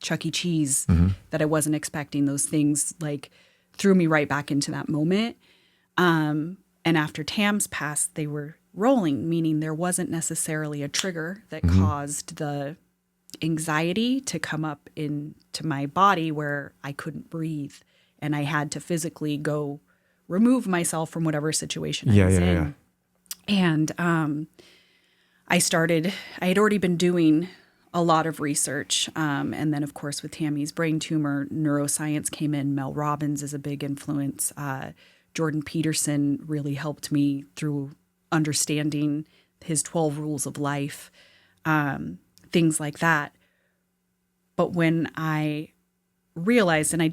Chuck E. Cheese that I wasn't expecting. Those things threw me right back into that moment. And after Tam's passed, they were rolling, meaning there wasn't necessarily a trigger that caused the anxiety to come up into my body where I couldn't breathe. And I had to physically go remove myself from whatever situation I was in. And I had already been doing a lot of research. And then, of course, with Tammy's brain tumor, neuroscience came in. Mel Robbins is a big influence. Jordan Peterson really helped me through understanding his 12 rules of life, things like that. But when I realized, and I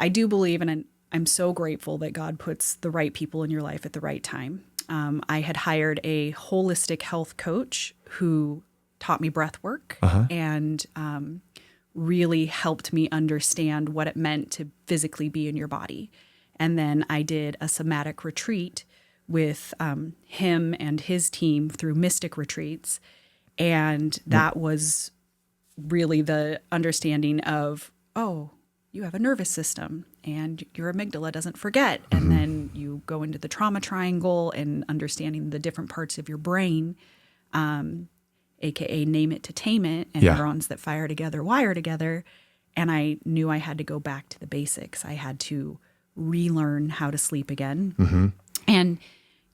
do believe, and I'm so grateful that God puts the right people in your life at the right time. I had hired a holistic health coach who taught me breath work and really helped me understand what it meant to physically be in your body. And then I did a somatic retreat with him and his team through Mystic Retreats. And that was really the understanding of, oh, you have a nervous system and your amygdala doesn't forget. And then you go into the trauma triangle and understanding the different parts of your brain, AKA name it to tame it, and neurons that fire together, wire together. And I knew I had to go back to the basics. I had to relearn how to sleep again. Mm-hmm. And,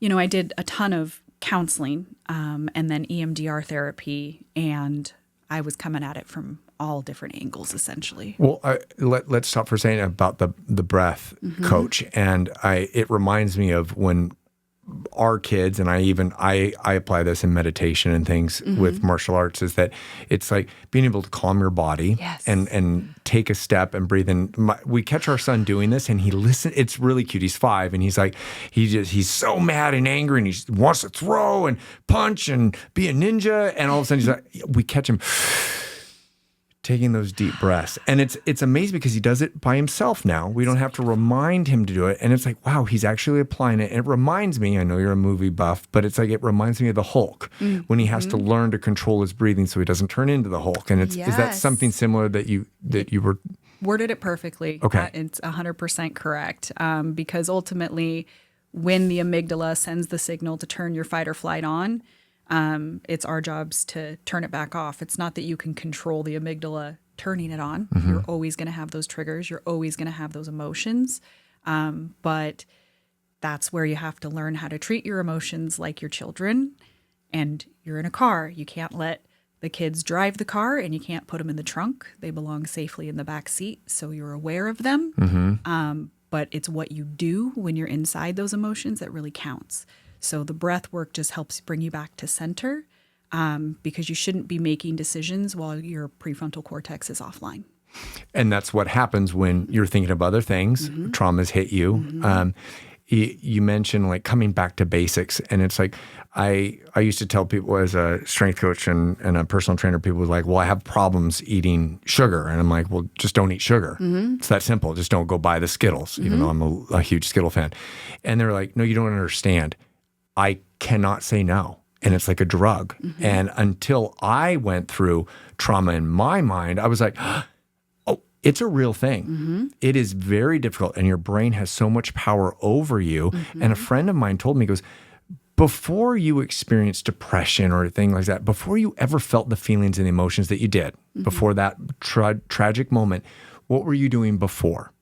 I did a ton of counseling and then EMDR therapy, and I was coming at it from all different angles, essentially. Well, let's stop for a second about the breath coach. And it reminds me of when our kids, and I apply this in meditation and things with martial arts, is that it's like being able to calm your body and take a step and breathe in. We catch our son doing this, and he listens. It's really cute. He's 5, and he's like, he's so mad and angry, and he wants to throw and punch and be a ninja. And all of a sudden, he's like, we catch him taking those deep breaths. And it's amazing because he does it by himself now. We don't have to remind him to do it. And it's like, wow, he's actually applying it. And it reminds me, I know you're a movie buff, but it's like, it reminds me of the Hulk when he has to learn to control his breathing so he doesn't turn into the Hulk. And is that something similar that you were... Worded it perfectly. Okay. It's 100% correct. Because ultimately, when the amygdala sends the signal to turn your fight or flight on, it's our jobs to turn it back off. It's not that you can control the amygdala turning it on. You're always going to have those triggers. You're always going to have those emotions. But that's where you have to learn how to treat your emotions like your children. And you're in a car. You can't let the kids drive the car, and you can't put them in the trunk. They belong safely in the back seat, so you're aware of them. But it's what you do when you're inside those emotions that really counts. So the breath work just helps bring you back to center, because you shouldn't be making decisions while your prefrontal cortex is offline. And that's what happens when you're thinking of other things. Traumas hit you. You mentioned like coming back to basics. And it's like, I used to tell people as a strength coach and a personal trainer, people were like, well, I have problems eating sugar. And I'm like, well, just don't eat sugar. It's that simple. Just don't go buy the Skittles, even though I'm a huge Skittle fan. And they're like, no, you don't understand. I cannot say no. And it's like a drug. And until I went through trauma in my mind, I was like, oh, it's a real thing. It is very difficult. And your brain has so much power over you. And a friend of mine told me, he goes, before you experienced depression or a thing like that, before you ever felt the feelings and the emotions that you did, before that tragic moment, what were you doing before?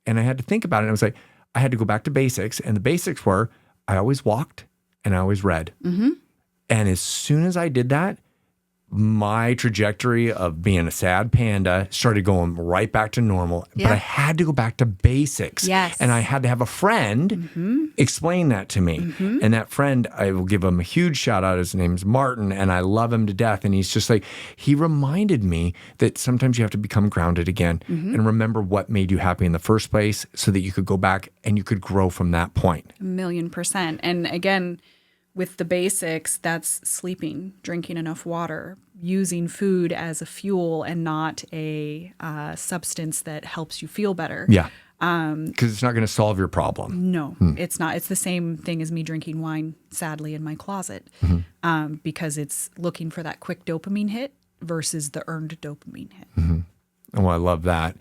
And I had to think about it. And I was like, I had to go back to basics. And the basics were, I always walked and I always read. And as soon as I did that, my trajectory of being a sad panda started going right back to normal. But I had to go back to basics. And I had to have a friend explain that to me. And that friend, I will give him a huge shout out. His name's Martin, and I love him to death. And he's just like, he reminded me that sometimes you have to become grounded again and remember what made you happy in the first place so that you could go back and you could grow from that point. 1,000,000%. And again, with the basics, that's sleeping, drinking enough water, using food as a fuel and not a substance that helps you feel better. Because it's not going to solve your problem. No, it's not. It's the same thing as me drinking wine, sadly, in my closet, because it's looking for that quick dopamine hit versus the earned dopamine hit. Oh, I love that.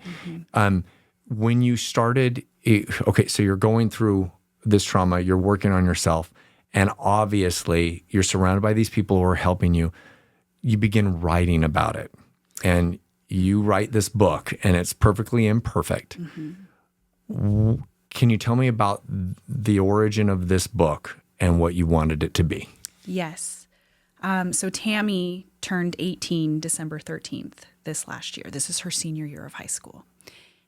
When you started, okay, so you're going through this trauma, you're working on yourself. And obviously, you're surrounded by these people who are helping you. You begin writing about it. And you write this book, and it's perfectly imperfect. Can you tell me about the origin of this book and what you wanted it to be? Yes. So Tammy turned 18 December 13th this last year. This is her senior year of high school.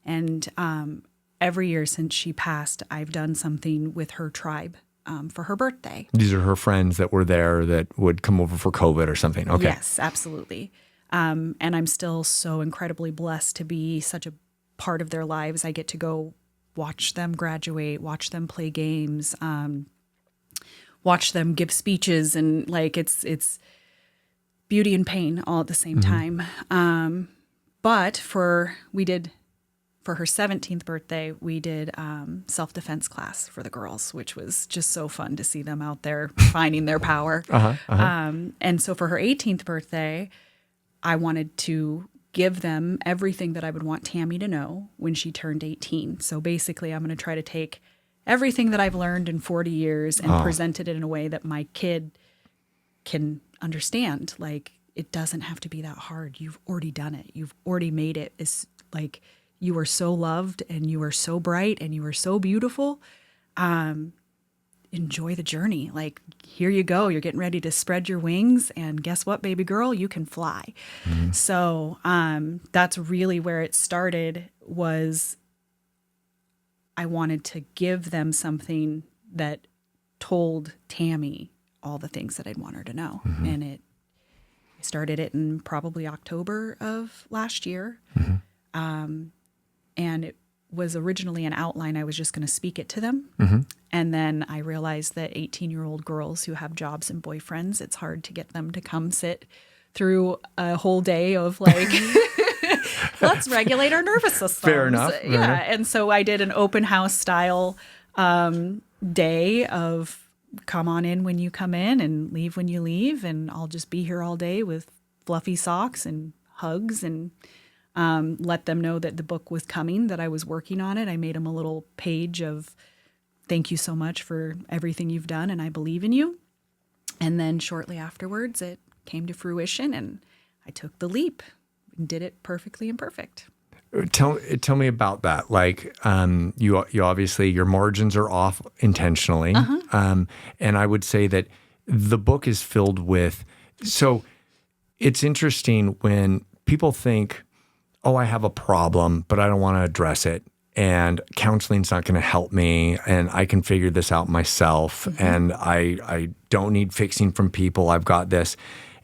And every year since she passed, I've done something with her tribe. For her birthday. These are her friends that were there that would come over for COVID or something. Okay. Yes, absolutely. And I'm still so incredibly blessed to be such a part of their lives. I get to go watch them graduate, watch them play games, watch them give speeches, and like it's beauty and pain all at the same time. But for her 17th birthday, we did self-defense class for the girls, which was just so fun to see them out there finding their power. And so for her 18th birthday, I wanted to give them everything that I would want Tammy to know when she turned 18. So basically, I'm going to try to take everything that I've learned in 40 years and present it in a way that my kid can understand. Like, it doesn't have to be that hard. You've already done it. You've already made it. It's like you are so loved and you are so bright and you are so beautiful. Enjoy the journey. Like, here you go. You're getting ready to spread your wings. And guess what, baby girl? You can fly. Mm-hmm. So that's really where it started, was I wanted to give them something that told Tammy all the things that I'd want her to know. Mm-hmm. And I started it in probably October of last year. Mm-hmm. And it was originally an outline. I was just going to speak it to them. Mm-hmm. And then I realized that 18-year-old girls who have jobs and boyfriends, it's hard to get them to come sit through a whole day of like, let's regulate our nervous system. Fair enough. Yeah. And so I did an open house style day of come on in when you come in and leave when you leave. And I'll just be here all day with fluffy socks and hugs and let them know that the book was coming, that I was working on it. I made them a little page of thank you so much for everything you've done, and I believe in you. And then shortly afterwards, it came to fruition, and I took the leap and did it perfectly imperfect. Tell me about that. Like, you obviously, your margins are off intentionally. Uh-huh. And I would say that the book is filled with, so it's interesting when people think, oh, I have a problem, but I don't want to address it. And counseling's not going to help me, and I can figure this out myself. Mm-hmm. And I don't need fixing from people. I've got this.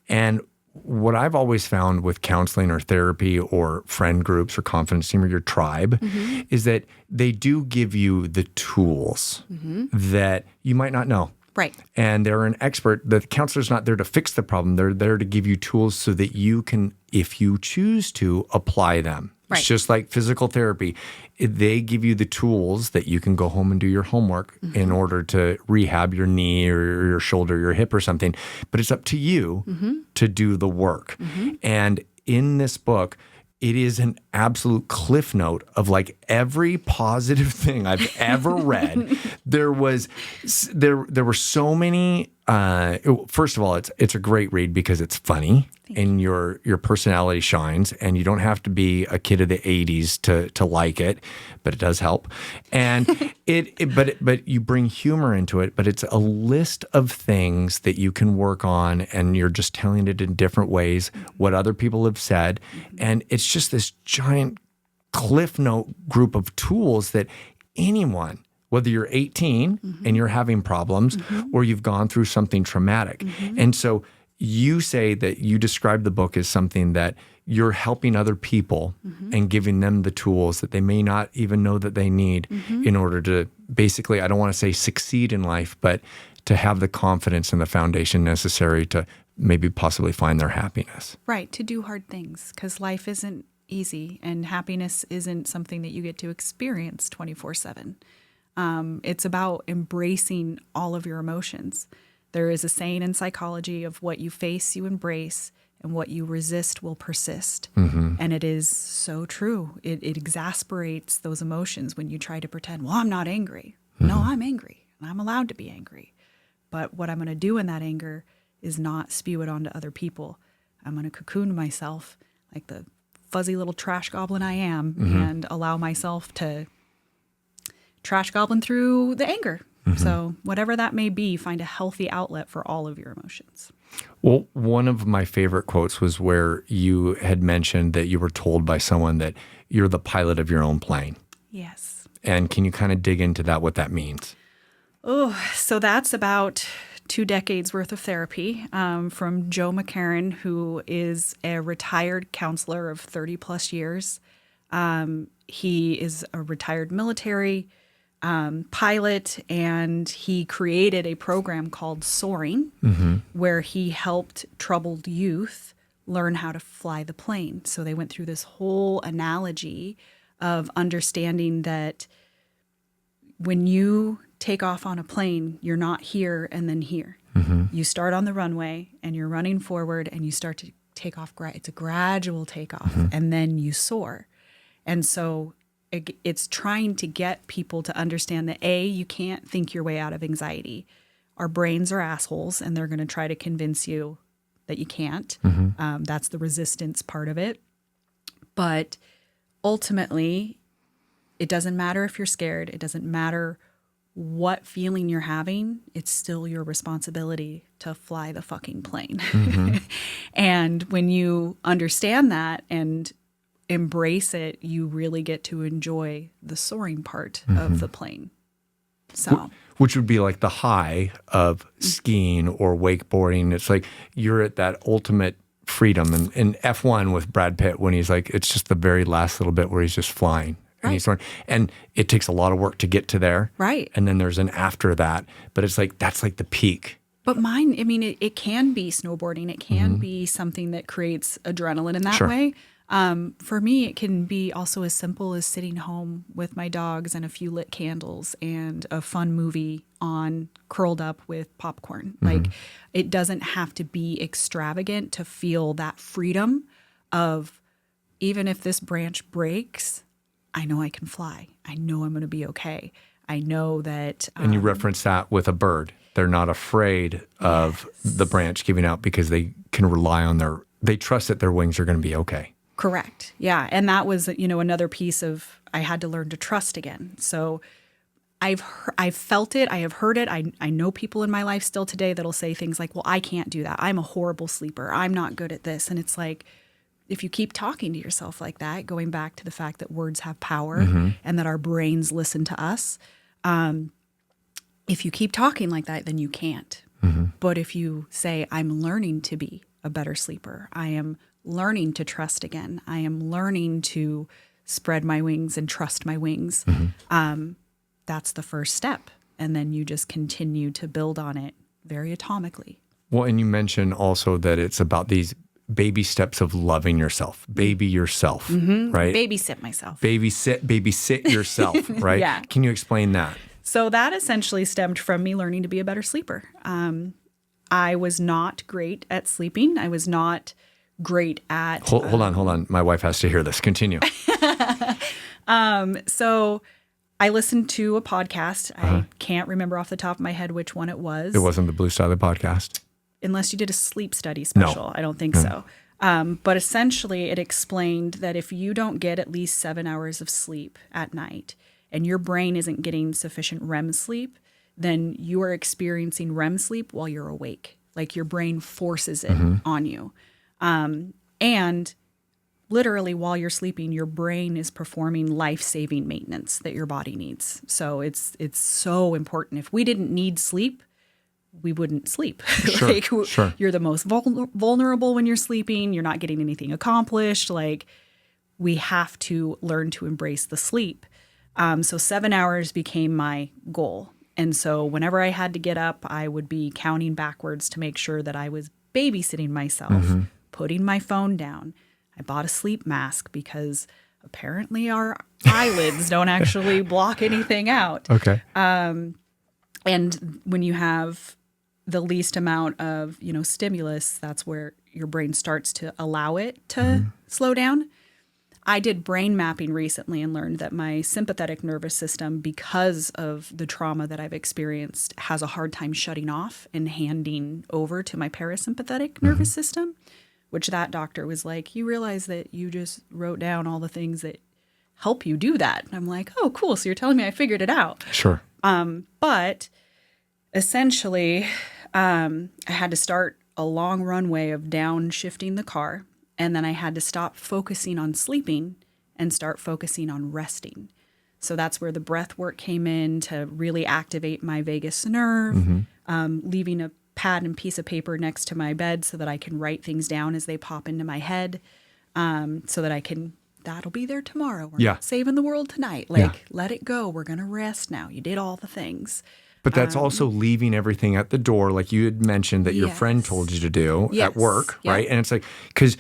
And what I've always found with counseling or therapy or friend groups or confidence team or your tribe mm-hmm. is that they do give you the tools mm-hmm. that you might not know. Right. And they're an expert. The counselor's not there to fix the problem. They're there to give you tools so that you can, if you choose to, apply them. Right. It's just like physical therapy. They give you the tools that you can go home and do your homework mm-hmm. in order to rehab your knee or your shoulder, or your hip or something. But it's up to you mm-hmm. to do the work. Mm-hmm. And in this book, it is an absolute cliff note of like every positive thing I've ever read. There were so many. First of all, it's a great read because it's funny and your personality shines, and you don't have to be a kid of the 80s to like it, but it does help. And but you bring humor into it, but it's a list of things that you can work on, and you're just telling it in different ways, what other people have said. And it's just this giant cliff note group of tools that anyone, whether you're 18 mm-hmm. and you're having problems mm-hmm. or you've gone through something traumatic. Mm-hmm. And so you say that you describe the book as something that you're helping other people mm-hmm. and giving them the tools that they may not even know that they need mm-hmm. in order to basically, I don't want to say succeed in life, but to have the confidence and the foundation necessary to maybe possibly find their happiness. Right, to do hard things, because life isn't easy and happiness isn't something that you get to experience 24/7. It's about embracing all of your emotions. There is a saying in psychology of what you face, you embrace, and what you resist will persist. Mm-hmm. And it is so true. It exasperates those emotions when you try to pretend, well, I'm not angry. Mm-hmm. No, I'm angry, and I'm allowed to be angry. But what I'm going to do in that anger is not spew it onto other people. I'm going to cocoon myself like the fuzzy little trash goblin I am mm-hmm. and allow myself to trash goblin through the anger. Mm-hmm. So whatever that may be, find a healthy outlet for all of your emotions. Well, one of my favorite quotes was where you had mentioned that you were told by someone that you're the pilot of your own plane. Yes. And can you kind of dig into that, what that means? Oh, so that's about 2 decades worth of therapy from Joe McCarran, who is a retired counselor of 30 plus years. He is a retired military pilot, and he created a program called Soaring, mm-hmm. where he helped troubled youth learn how to fly the plane. So they went through this whole analogy of understanding that when you take off on a plane, you're not here and then here. Mm-hmm. You start on the runway and you're running forward and you start to take off. It's a gradual takeoff mm-hmm. and then you soar. And so it's trying to get people to understand that A, you can't think your way out of anxiety. Our brains are assholes, and they're going to try to convince you that you can't. That's the resistance part of it. But ultimately, it doesn't matter if you're scared. It doesn't matter what feeling you're having. It's still your responsibility to fly the fucking plane. And when you understand that and embrace it, you really get to enjoy the soaring part of the plane. So, which would be like the high of skiing or wakeboarding. It's like you're at that ultimate freedom. And in F1 with Brad Pitt, when he's like, it's just the very last little bit where he's just flying. And he's soaring. And it takes a lot of work to get to there. Right. And then there's an after that. But it's like, that's like the peak. But mine, I mean, it can be snowboarding. It can be something that creates adrenaline in that way. For me, it can be also as simple as sitting home with my dogs and a few lit candles and a fun movie on, curled up with popcorn. Like, it doesn't have to be extravagant to feel that freedom of, even if this branch breaks, I know I can fly. I know I'm going to be okay. I know that. And you reference that with a bird. They're not afraid of the branch giving out because they can rely on they trust that their wings are going to be okay. Correct. Yeah. And that was, another piece of, I had to learn to trust again. So I've felt it. I have heard it. I know people in my life still today that'll say things like, well, I can't do that. I'm a horrible sleeper. I'm not good at this. And it's like, if you keep talking to yourself like that, going back to the fact that words have power and that our brains listen to us, if you keep talking like that, then you can't. But if you say, I'm learning to be a better sleeper, I am learning to trust again, I am learning to spread my wings and trust my wings, that's the first step. And then you just continue to build on it very atomically. Well, and you mentioned also that it's about these baby steps of loving yourself, baby yourself, right? Babysit myself. Babysit yourself, right? Yeah. Can you explain that? So that essentially stemmed from me learning to be a better sleeper. I was not great at sleeping. I was not great at... Hold on. My wife has to hear this. Continue. So I listened to a podcast. I can't remember off the top of my head which one it was. It wasn't the Blue Stiley podcast? Unless you did a sleep study special. No. I don't think so. But essentially it explained that if you don't get at least 7 hours of sleep at night and your brain isn't getting sufficient REM sleep, then you are experiencing REM sleep while you're awake. Like your brain forces it on you. And literally while you're sleeping, your brain is performing life-saving maintenance that your body needs. So it's so important. If we didn't need sleep, we wouldn't sleep. Sure. You're the most vulnerable when you're sleeping. You're not getting anything accomplished. Like, we have to learn to embrace the sleep. So 7 hours became my goal. And so whenever I had to get up, I would be counting backwards to make sure that I was babysitting myself, putting my phone down. I bought a sleep mask because apparently our eyelids don't actually block anything out. Okay. And when you have the least amount of, stimulus, that's where your brain starts to allow it to slow down. I did brain mapping recently and learned that my sympathetic nervous system, because of the trauma that I've experienced, has a hard time shutting off and handing over to my parasympathetic nervous system, which that doctor was like, you realize that you just wrote down all the things that help you do that. And I'm like, oh, cool. So you're telling me I figured it out. Sure. But essentially, I had to start a long runway of downshifting the car. And then I had to stop focusing on sleeping and start focusing on resting. So that's where the breath work came in to really activate my vagus nerve, leaving a pad and piece of paper next to my bed so that I can write things down as they pop into my head, so that that'll be there tomorrow. We're not saving the world tonight. Let it go. We're going to rest now. You did all the things. But that's also leaving everything at the door, like you had mentioned that your friend told you to do at work, right? And it's like, because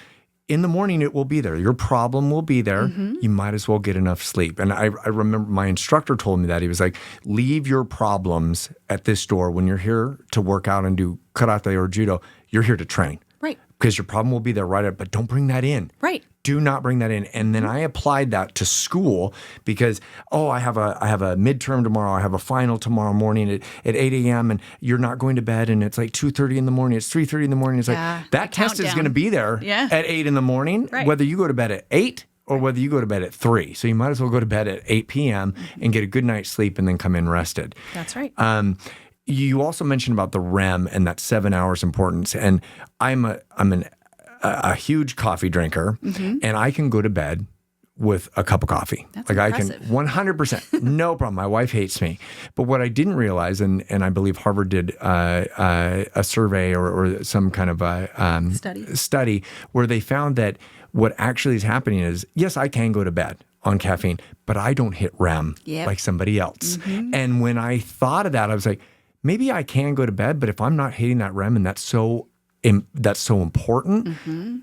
in the morning it will be there. Your problem will be there. You might as well get enough sleep. And I remember my instructor told me that. He was like, leave your problems at this door. When you're here to work out and do karate or judo, you're here to train. Right. because your problem will be there right up, but don't bring that in. Right. Do not bring that in. And then I applied that to school because, I have a midterm tomorrow. I have a final tomorrow morning at 8 a.m. and you're not going to bed and it's like 2:30 in the morning. It's 3:30 in the morning. It's like that test is going to be there at 8 in the morning, whether you go to bed at 8 or whether you go to bed at 3. So you might as well go to bed at 8 p.m. and get a good night's sleep and then come in rested. That's right. You also mentioned about the REM and that 7 hours importance. And I'm a huge coffee drinker, and I can go to bed with a cup of coffee. That's impressive. I can 100%, no problem. My wife hates me. But what I didn't realize, and I believe Harvard did a survey or some kind of a study where they found that what actually is happening is, yes, I can go to bed on caffeine, but I don't hit REM like somebody else. And when I thought of that, I was like, maybe I can go to bed, but if I'm not hitting that REM and that's so important,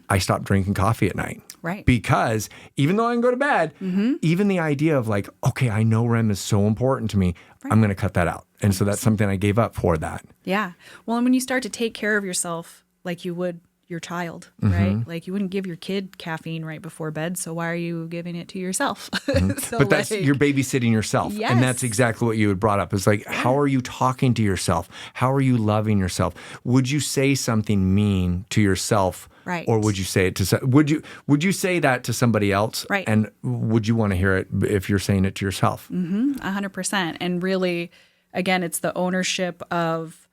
I stopped drinking coffee at night. Right. Because even though I can go to bed, even the idea of like, okay, I know REM is so important to me, I'm going to cut that out. And so that's something I gave up for that. Yeah. Well, and when you start to take care of yourself like you would your child, right? Like you wouldn't give your kid caffeine right before bed. So why are you giving it to yourself? So but that's you're babysitting yourself. Yes. And that's exactly what you had brought up. It's like, how are you talking to yourself? How are you loving yourself? Would you say something mean to yourself? Right. Or would you say it to would you say that to somebody else? Right. And would you want to hear it if you're saying it to yourself? 100%. And really, again, it's the ownership of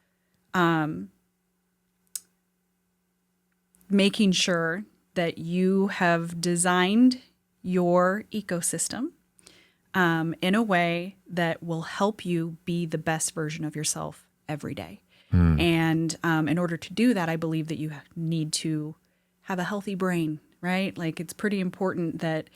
making sure that you have designed your ecosystem in a way that will help you be the best version of yourself every day. And in order to do that, I believe that you need to have a healthy brain, right? Like it's pretty important that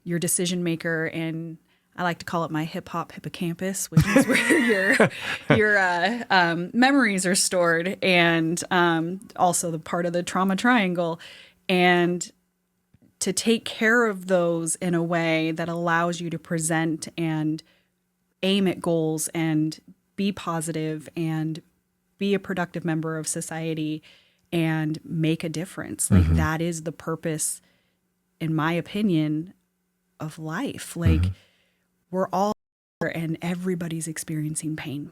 your decision maker, and I like to call it my hip hop hippocampus, which is where your memories are stored, and also the part of the trauma triangle, and to take care of those in a way that allows you to present and aim at goals and be positive and be a productive member of society and make a difference. Like that is the purpose, in my opinion, of life. Like we're all here and everybody's experiencing pain.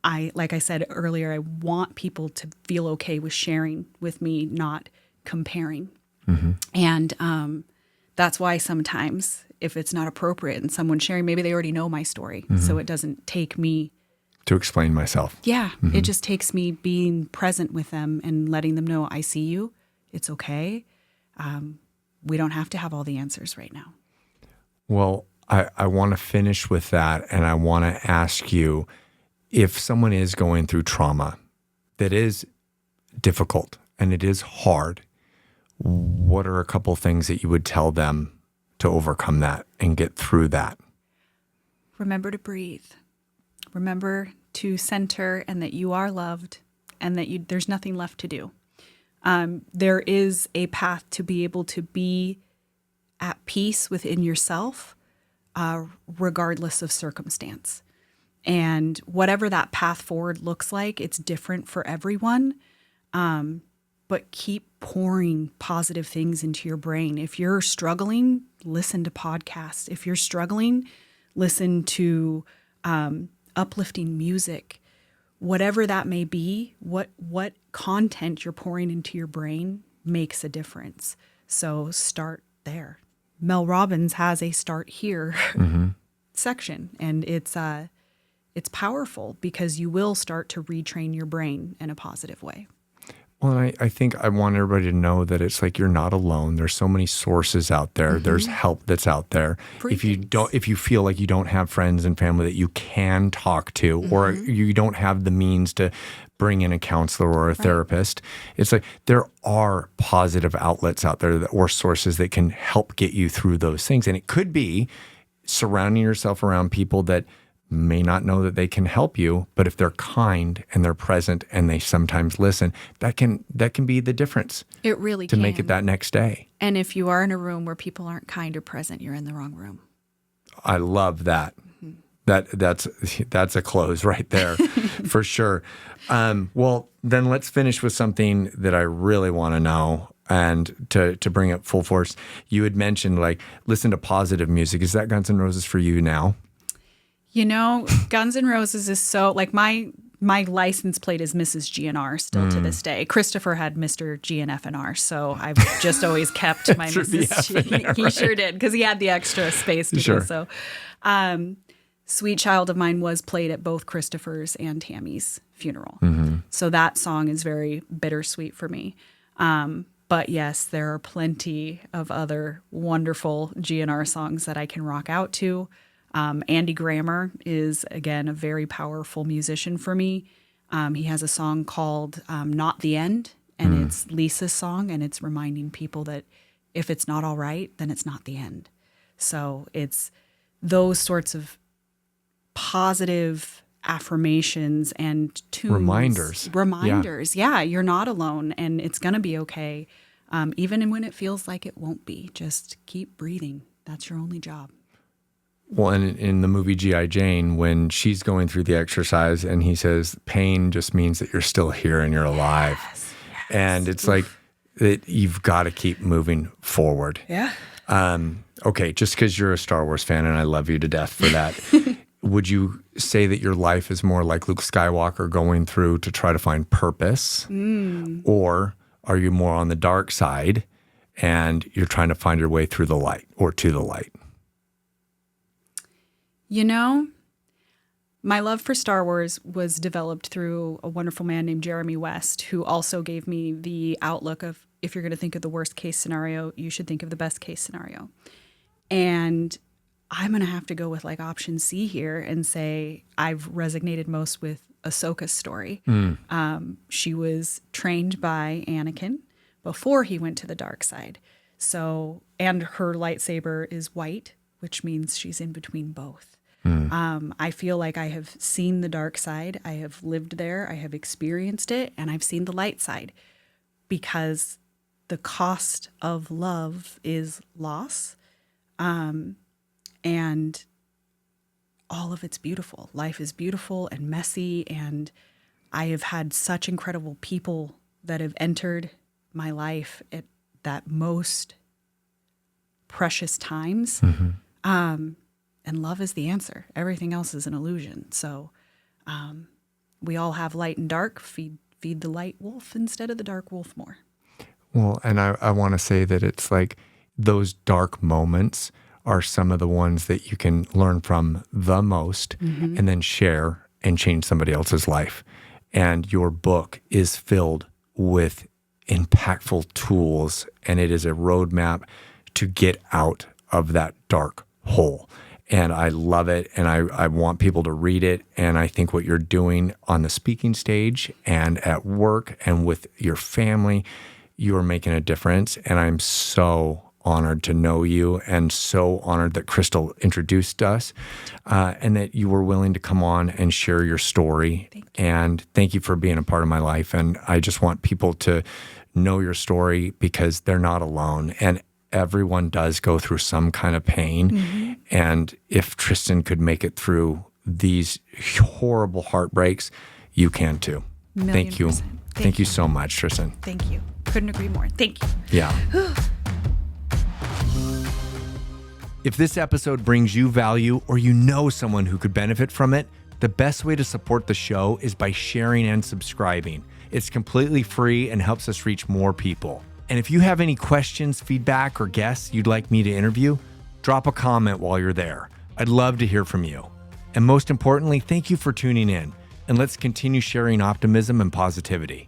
Like I said earlier, I want people to feel okay with sharing with me, not comparing. And that's why sometimes if it's not appropriate and someone's sharing, maybe they already know my story. So it doesn't take me to explain myself. Yeah. It just takes me being present with them and letting them know I see you. It's okay. We don't have to have all the answers right now. Well, I want to finish with that. And I want to ask you, if someone is going through trauma that is difficult and it is hard, what are a couple things that you would tell them to overcome that and get through that? Remember to breathe. Remember to center and that you are loved and that there's nothing left to do. There is a path to be able to be at peace within yourself, regardless of circumstance. And whatever that path forward looks like, it's different for everyone. But keep pouring positive things into your brain. If you're struggling, listen to podcasts. If you're struggling, listen to uplifting music. Whatever that may be, what content you're pouring into your brain makes a difference. So start there. Mel Robbins has a start here section, and it's powerful because you will start to retrain your brain in a positive way. Well, I think I want everybody to know that it's like you're not alone. There's so many sources out there. There's help that's out there. If you feel like you don't have friends and family that you can talk to, or you don't have the means to bring in a counselor or a therapist, it's like there are positive outlets out there or sources that can help get you through those things. And it could be surrounding yourself around people that may not know that they can help you, but if they're kind and they're present and they sometimes listen, that can be the difference. It really to can. make it that next day. And if you are in a room where people aren't kind or present, you're in the wrong room. I love that. That's a close right there for sure. Well, then let's finish with something that I really want to know. And to bring it full force, you had mentioned like listen to positive music. Is that Guns N' Roses for you now? You know, Guns N' Roses is so like my license plate is Mrs. GNR still to this day. Christopher had Mr. GNFNR, so I've just always kept my Mrs. G. He sure did because he had the extra space to do so. Sweet Child of Mine was played at both Christopher's and Tammy's funeral. So that song is very bittersweet for me. But yes, there are plenty of other wonderful GNR songs that I can rock out to. Andy Grammer is, again, a very powerful musician for me. He has a song called Not the End, and it's Lisa's song, and it's reminding people that if it's not all right, then it's not the end. So it's those sorts of positive affirmations and tunes. Reminders. Yeah, you're not alone, and it's going to be okay. Even when it feels like it won't be, just keep breathing. That's your only job. Well, and in the movie G.I. Jane, when she's going through the exercise and he says, pain just means that you're still here and you're alive. Yes. And it's like that you've got to keep moving forward. Yeah. Okay, just because you're a Star Wars fan and I love you to death for that, would you say that your life is more like Luke Skywalker going through to try to find purpose? Or are you more on the dark side and you're trying to find your way through the light or to the light? You know, my love for Star Wars was developed through a wonderful man named Jeremy West, who also gave me the outlook of if you're going to think of the worst case scenario, you should think of the best case scenario. And I'm going to have to go with like option C here and say I've resonated most with Ahsoka's story. She was trained by Anakin before he went to the dark side. So, and her lightsaber is white, which means she's in between both. I feel like I have seen the dark side. I have lived there. I have experienced it, and I've seen the light side because the cost of love is loss. And all of it's beautiful. Life is beautiful and messy, and I have had such incredible people that have entered my life at that most precious times. And love is the answer. Everything else is an illusion. So we all have light and dark. Feed the light wolf instead of the dark wolf more. Well, and I want to say that it's like those dark moments are some of the ones that you can learn from the most and then share and change somebody else's life. And your book is filled with impactful tools, and it is a roadmap to get out of that dark hole. And I love it, and I want people to read it. And I think what you're doing on the speaking stage and at work and with your family, you are making a difference. And I'm so honored to know you and so honored that Crystal introduced us and that you were willing to come on and share your story. And thank you for being a part of my life. And I just want people to know your story because they're not alone. And everyone does go through some kind of pain. And if Tristan could make it through these horrible heartbreaks, you can too. Thank you. Thank you so much, Tristan. Thank you. Couldn't agree more. Thank you. Yeah. If this episode brings you value or you know someone who could benefit from it, the best way to support the show is by sharing and subscribing. It's completely free and helps us reach more people. And if you have any questions, feedback, or guests you'd like me to interview, drop a comment while you're there. I'd love to hear from you. And most importantly, thank you for tuning in. And let's continue sharing optimism and positivity.